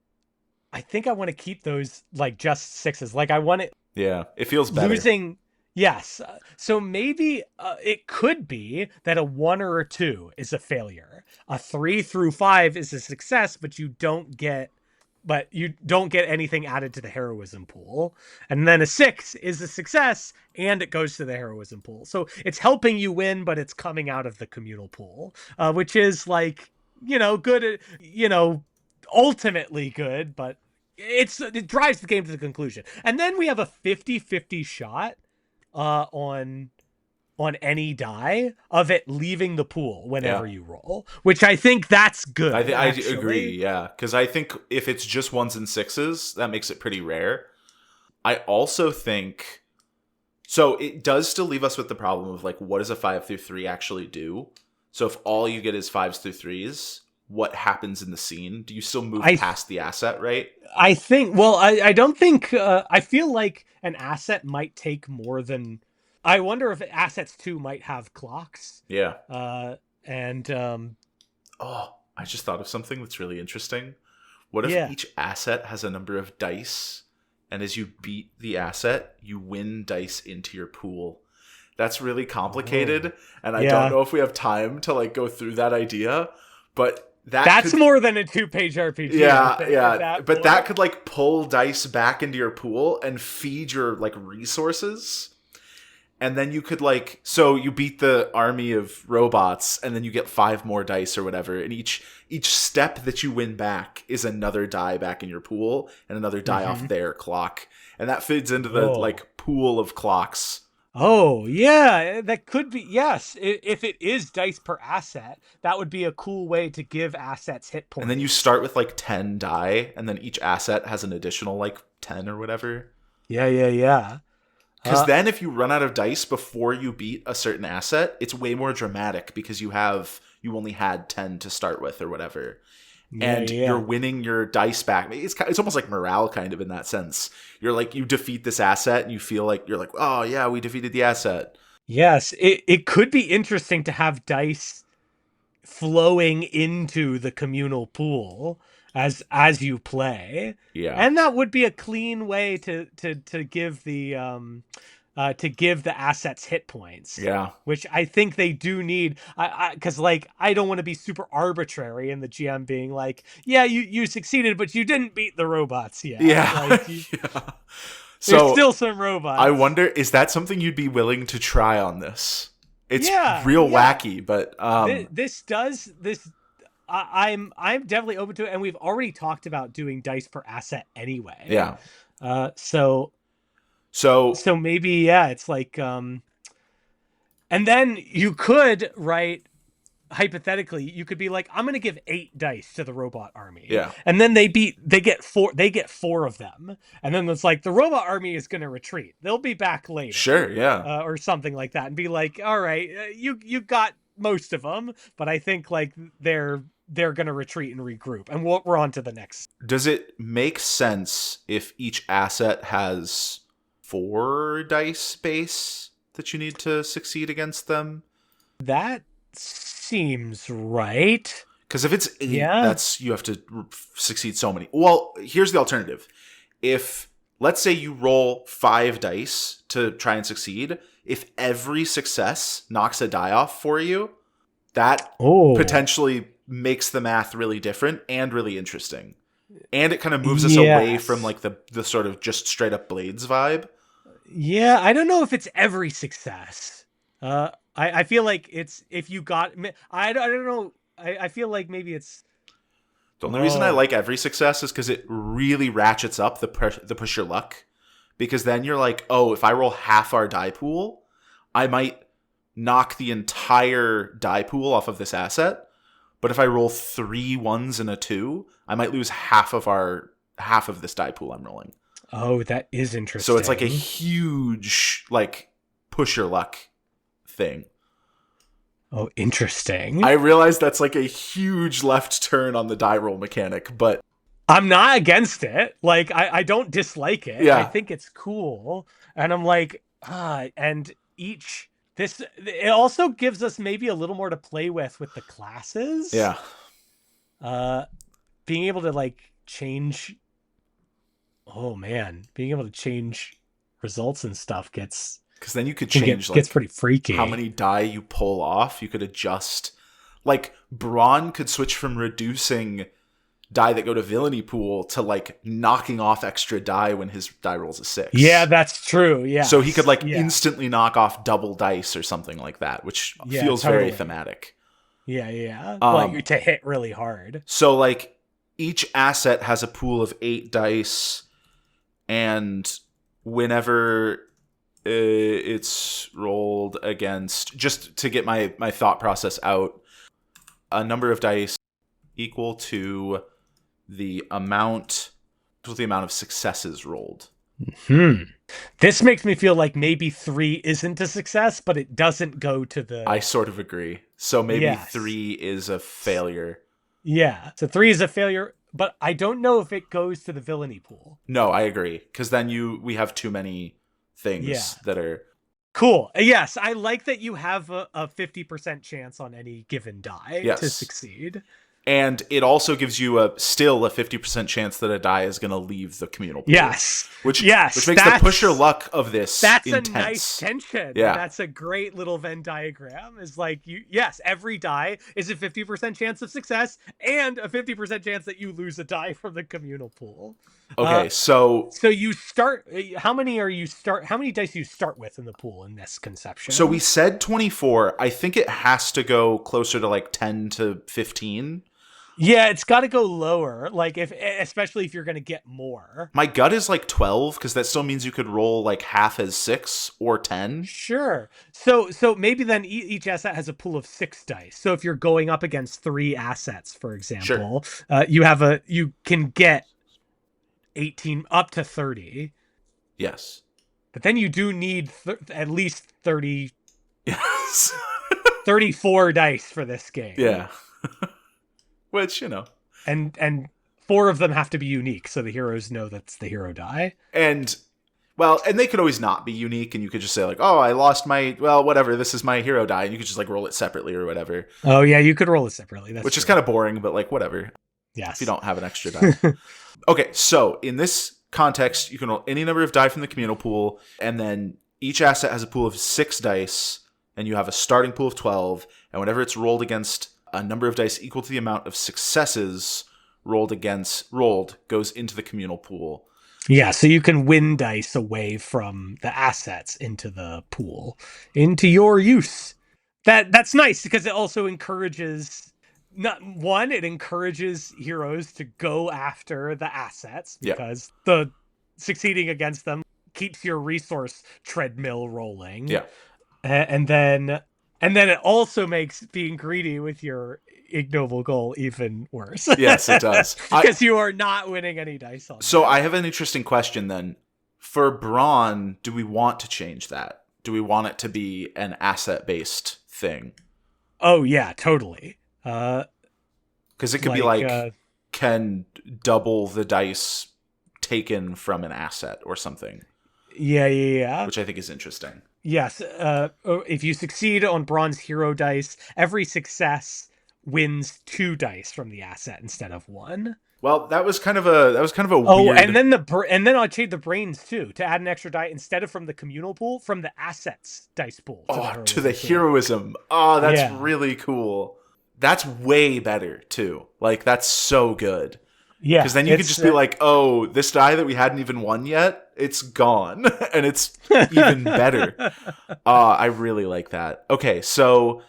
I want to keep those like just sixes. Like I want it Yeah, it feels better. losing. Yes. So maybe it could be that a 1 or a 2 is a failure. A 3 through 5 is a success, but you don't get anything added to the heroism pool. And then a 6 is a success and it goes to the heroism pool. So it's helping you win, but it's coming out of the communal pool, which is like, good, ultimately good, but it drives the game to the conclusion. And then we have a 50-50 shot on any die of it leaving the pool whenever you roll, which I think that's good. I agree, yeah, because I think if it's just 1s and 6s, that makes it pretty rare. I also think so. It does still leave us with the problem of like, what does a 5 through 3 actually do? So if all you get is 5s through 3s, what happens in the scene? Do you still move past the asset, right? I think, well, I don't think, I feel like an asset might take more than, I wonder if assets too might have clocks. Yeah. Oh, I just thought of something that's really interesting. What if each asset has a number of dice, and as you beat the asset, you win dice into your pool? That's really complicated, and I don't know if we have time to like go through that idea, but that's more than a 2-page RPG. Yeah. But that could like pull dice back into your pool and feed your like resources. And then you could like, so you beat the army of robots and then you get 5 more dice or whatever. And each step that you win back is another die back in your pool and another die off their clock. And that fits into the like pool of clocks. Oh, yeah, that could be, yes. If it is dice per asset, that would be a cool way to give assets hit points. And then you start with like 10 die, and then each asset has an additional like 10 or whatever. Yeah. Because then if you run out of dice before you beat a certain asset, it's way more dramatic because you only had 10 to start with or whatever. You're winning your dice back. It's almost like morale kind of in that sense. You're like, you defeat this asset and you feel like you're like, oh yeah, we defeated the asset. Yes, it could be interesting to have dice flowing into the communal pool as you play. Yeah. And that would be a clean way to give the assets hit points. Yeah. Which I think they do need. Because like, I don't want to be super arbitrary in the GM being like, yeah, you succeeded, but you didn't beat the robots yet. Yeah. Like, So there's still some robots. I wonder, is that something you'd be willing to try on this? It's real wacky, but I'm definitely open to it, and we've already talked about doing dice per asset anyway. Yeah. So maybe it's like and then you could hypothetically you could be like, I'm going to give 8 dice to the robot army. Yeah. And then they get 4 of them. And then it's like the robot army is going to retreat. They'll be back later. Sure, yeah. Or something like that, and be like, all right, you got most of them, but I think like they're going to retreat and regroup, and we're on to the next. Does it make sense if each asset has 4 dice base that you need to succeed against them? That seems right. Because if it's 8, that's you have to succeed so many. Well, here's the alternative. If, let's say you roll 5 dice to try and succeed, if every success knocks a die off for you, That Oh, potentially makes the math really different and really interesting. And it kind of moves us away from yes. like the sort of just straight up Blades vibe. Yeah, I don't know if it's every success. I feel like it's if you got I don't know. I feel like maybe it's The only reason I oh like every success is because it really ratchets up the push your luck. Because then you're like, oh, if I roll half our die pool, I might knock the entire die pool off of this asset. But if I roll 3 1s and a 2, I might lose half of this die pool I'm rolling. oh that is So it's like a interesting. huge like push your luck thing. Oh, interesting. I realize that's like a huge left turn on the die roll mechanic, but I'm not against it. Like I don't dislike it. I yeah, think it's cool. And I'm like, and each this it also gives us maybe a little more to play with the classes. yeah. Uh being able to like change oh man, being able to change results and stuff Because then you could change gets like pretty how freaky. many die you pull off. You could adjust. Like Braun could switch from reducing die that go to villainy pool to like knocking off extra die when his die rolls a Yeah, 6. that's true. So he could Yes. like Yeah. instantly knock off double dice or something like that, which Yeah, feels very totally. thematic. Yeah, yeah. Um, Like to hit really hard. so like each asset has a pool of 8 dice, and whenever it's rolled against, just to get my thought process out, a number of dice equal to the amount of successes rolled. Hmm. This makes me feel like maybe 3 isn't a success, but it doesn't go to I the sort of agree. So maybe yes. 3 is a failure. Yeah. So 3 is a failure, but I don't know if it goes to the villainy pool. No, I agree, because then we have too many Yeah. things that are Cool. Yes, I like that you have a 50% chance on any given die to yes. succeed. And it also gives you still a 50% chance that a die is going to leave the communal pool, Yes. which Yes, makes the pusher luck of this that's a nice intense. tension. Yeah. That's a great little Venn diagram. Is like yes, every die is a 50% chance of success and a 50% chance that you lose a die from the communal pool. Okay, so So you start how many dice do you start with in the pool in this we conception? said 24. I think it has to go closer to like 10 to 15. Yeah, it's got to go lower. Like especially if you're going to get more. My gut is like 12, because that still means you could roll like half as 6 or 10. Sure. So maybe then each asset has a pool of 6 dice. So if you're going up against 3 assets, for Sure. example, you can get 18 up to 30, Yes. but then you do need at least 30 Yes. 34 dice for this game. Yeah. Which, And 4 of them have to be unique so the heroes know that's the hero die. and and they could always not be unique, and you could just say like, "Oh, I lost my whatever. This is my hero die," and you could just like roll it separately or whatever, Oh yeah, you could roll it separately. That's which is true. kind of boring, but like whatever if you Yes. don't have an extra die. Okay, so in this context, you can roll any number of die from the communal pool, and then each asset has a pool of 6 dice, and you have a starting pool of 12, and whenever it's rolled against a number of dice equal to the amount of successes rolled goes into the communal pool. Yeah, so you can win dice away from the assets into the pool, into your use. That's nice because it also encourages it encourages heroes to go after the assets Yeah. because the succeeding against them keeps your resource treadmill rolling. Yeah. And then it also makes being greedy with your ignoble goal even worse. Yes, it does. Because you are not winning any dice on So that. I have an interesting question then. For Braun, do we want to change that? Do we want it to be an asset-based thing? Oh yeah, totally. Because it could be like can double the dice taken from an asset or something. Yeah. Which I think is interesting. Yes. If you succeed on bronze hero dice, every success wins 2 dice from the asset instead of 1. Well, that was kind of a Oh, weird. and then I'll change the brains too to add an extra die instead of from the communal pool, from the assets dice pool to the Oh, to heroism the pool. heroism. Oh, that's Yeah. really cool. That's way better too. Like that's so good. Yeah, Because then you could just be like, oh, this die that we hadn't even won yet, it's gone. And it's even better. I really like that. Okay, so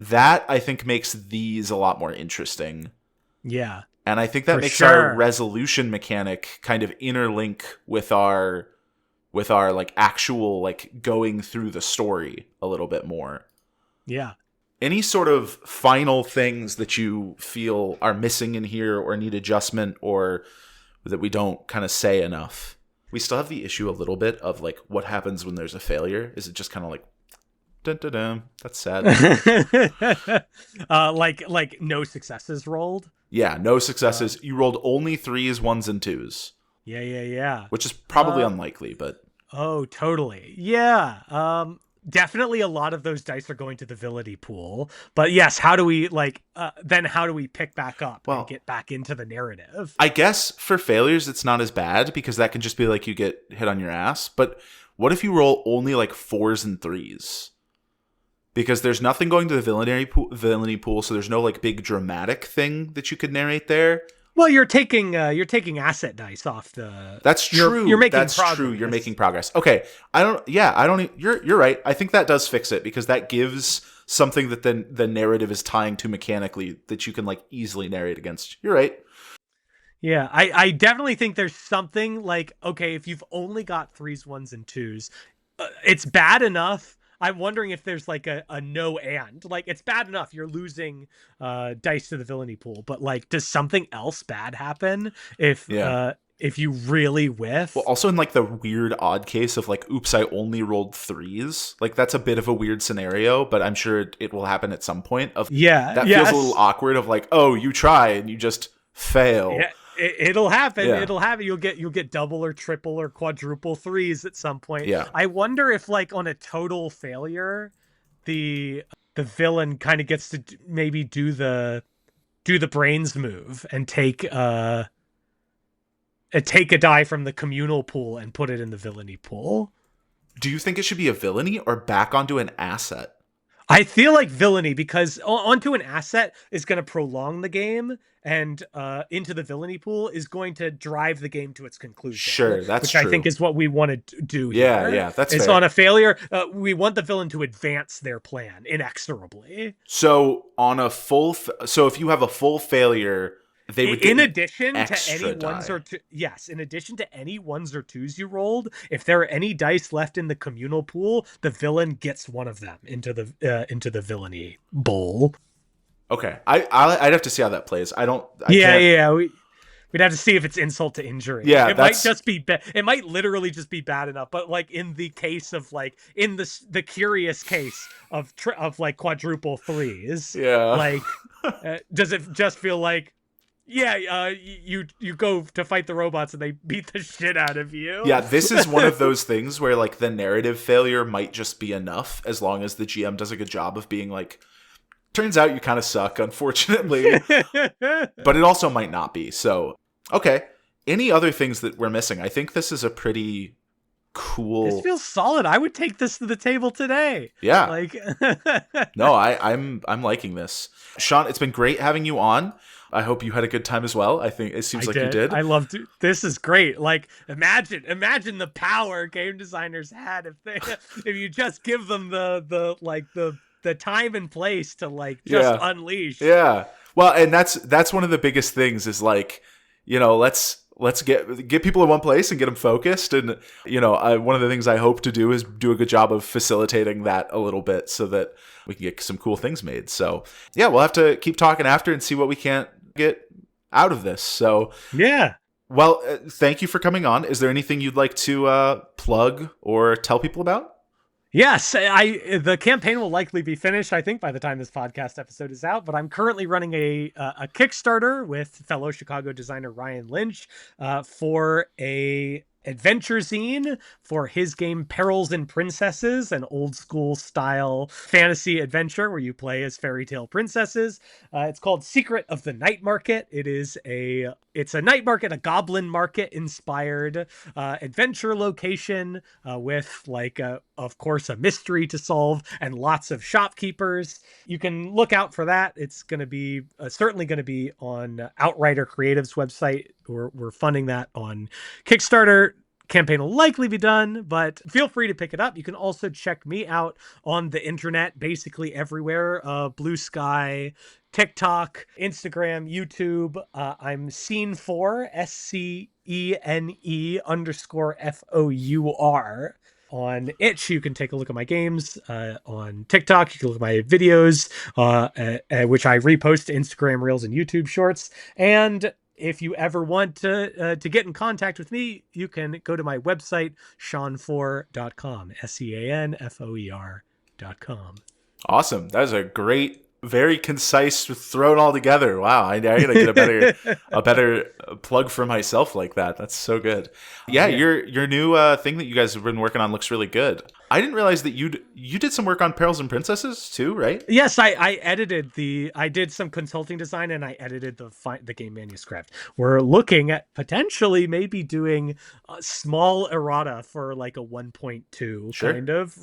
that I think makes these a lot more interesting. Yeah. And I think that For makes sure. our resolution mechanic kind of interlink with our like actual like going through the story a little bit more. Yeah. Any sort of final things that you feel are missing in here or need adjustment or that we don't kind of say enough? We still have the issue a little bit of like what happens when there's a failure. Is it just kind of like dun dun dun, that's sad. Like no successes rolled. Yeah, no successes. You rolled only 3s, 1s, and 2s. Yeah. Which is probably unlikely, but oh, totally. Yeah. Definitely a lot of those dice are going to the villainy pool. But yes, how do we then how do we pick back up and get back into the narrative? I guess for failures it's not as bad because that can just be like you get hit on your ass. But what if you roll only like 4s and 3s? Because there's nothing going to the villainy pool, so there's no like big dramatic thing that you could narrate there. Well, you're taking asset dice off the. That's true. You're making That's progress. true. You're making progress. Okay. I don't. You're right. I think that does fix it because that gives something that then the narrative is tying to mechanically that you can like easily narrate against. You're right. Yeah, I definitely think there's something like, okay, if you've only got 3s, 1s, and 2s, it's bad enough. I'm wondering if there's like a no and. Like, it's bad enough you're losing dice to the villainy pool, but like, does something else bad happen if you really whiff? Well, also in like the weird odd case of like, oops, I only rolled 3s. Like that's a bit of a weird scenario, but I'm sure it will happen at some point. That feels a little awkward of like, oh, you try and you just fail. Yeah. It'll happen. Yeah. It'll happen. You'll get double or triple or quadruple 3s at some point. Yeah. I wonder if like on a total failure, the villain kind of gets to maybe do the brains move and take a die from the communal pool and put it in the villainy pool. Do you think it should be a villainy or back onto an asset? I feel like villainy because onto an asset is going to prolong the game, and into the villainy pool is going to drive the game to its conclusion. Sure, that's which true. I think is what we want to do. Yeah, here. yeah, that's it's fair. on a failure. We want the villain to advance their plan inexorably. So so if you have a full failure, they would get in addition to any die. ones or two. Yes, in addition to any 1s or 2s you rolled, if there are any dice left in the communal pool, the villain gets one of them into the villainy bowl. Okay, I'd have to see how that plays. We'd have to see if it's insult to injury. Yeah, it might just be. It might literally just be bad enough. But like in the case of like in the curious case of like quadruple 3s. Yeah. Like, does it just feel like? Yeah, you go to fight the robots and they beat the shit out of you. Yeah, this is one of those things where like the narrative failure might just be enough as long as the GM does a good job of being like, turns out you kind of suck, unfortunately. But it also might not be. So, okay. Any other things that we're missing? I think this is a pretty cool. This feels solid. I would take this to the table today. Yeah. Like No, I'm liking this. Sean, it's been great having you on. I hope you had a good time as well. I think it seems like you did. I loved it. This is great. Like imagine the power game designers had if you just give them the time and place to like just unleash. Yeah. Well, and that's one of the biggest things is like, let's get people in one place and get them focused. And, one of the things I hope to do is do a good job of facilitating that a little bit so that we can get some cool things made. So yeah, we'll have to keep talking after and see what we can't get out of this. So yeah. Well, thank you for coming on. Is there anything you'd like to plug or tell people about? Yes, the campaign will likely be finished, I think, by the time this podcast episode is out. But I'm currently running a Kickstarter with fellow Chicago designer Ryan Lynch for a adventure zine for his game Perils and Princesses, an old school style fantasy adventure where you play as fairy tale princesses. It's called Secret of the Night Market. It's a night market, a goblin market inspired adventure location with of course, a mystery to solve and lots of shopkeepers. You can look out for that. It's going to be certainly going to be on Outrider Creative's website. We're funding that on Kickstarter. Campaign will likely be done, but feel free to pick it up. You can also check me out on the internet, basically everywhere. Blue Sky, TikTok, Instagram, YouTube. I'm Scene4, SCENE_FOUR. On Itch, you can take a look at my games. On TikTok, you can look at my videos, which I repost to Instagram Reels and YouTube Shorts. And if you ever want to get in contact with me, you can go to my website, seanfoer.com, SEANFOER.com. Awesome. That is a great, very concise, thrown all together. Wow, I gotta get a better plug for myself like that. That's so good. Yeah, your new thing that you guys have been working on looks really good. I didn't realize that you did some work on Perils and Princesses too, right? Yes, I did some consulting design and I edited the game manuscript. We're looking at potentially maybe doing a small errata for like a 1.2 kind of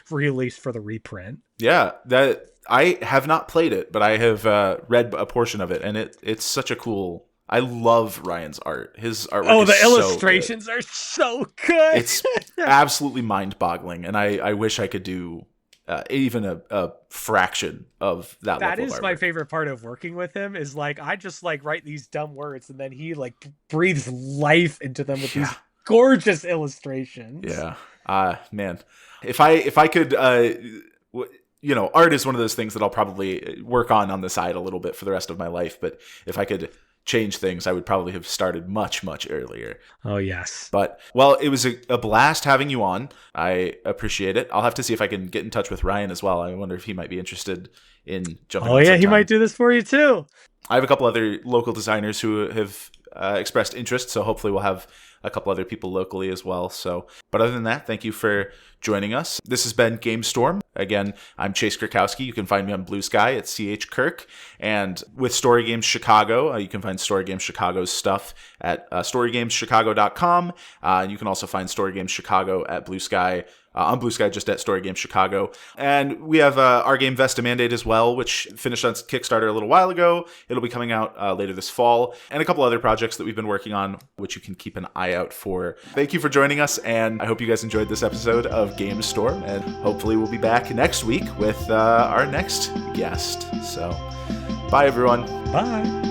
release for the reprint. Yeah, that I have not played it, but I have read a portion of it, and it's such a cool. I love Ryan's art. His artwork. Oh, the illustrations are so good. It's absolutely mind-boggling, and I wish I could do even a fraction of that. That is my favorite part of working with him. Is I just write these dumb words, and then he breathes life into them with these gorgeous illustrations. Yeah, man, if I could. Art is one of those things that I'll probably work on the side a little bit for the rest of my life. But if I could change things, I would probably have started much, much earlier. Oh, yes. But, well, it was a blast having you on. I appreciate it. I'll have to see if I can get in touch with Ryan as well. I wonder if he might be interested in jumping on yeah, sometime. he might do this for you too. I have a couple other local designers who have expressed interest, so hopefully we'll have a couple other people locally as well. But other than that, thank you for joining us. This has been Game Storm. Again, I'm Chase Kirkowski. You can find me on Blue Sky at CH Kirk. And with Story Games Chicago, you can find Story Games Chicago's stuff at storygameschicago.com. And you can also find Story Games Chicago at Blue Sky. On Blue Sky, just at Story Games Chicago. And we have our game Vesta Mandate as well, which finished on Kickstarter a little while ago. It'll be coming out later this fall. And a couple other projects that we've been working on, which you can keep an eye out for. Thank you for joining us, and I hope you guys enjoyed this episode of Game Storm. And hopefully we'll be back next week with our next guest. So, bye everyone. Bye.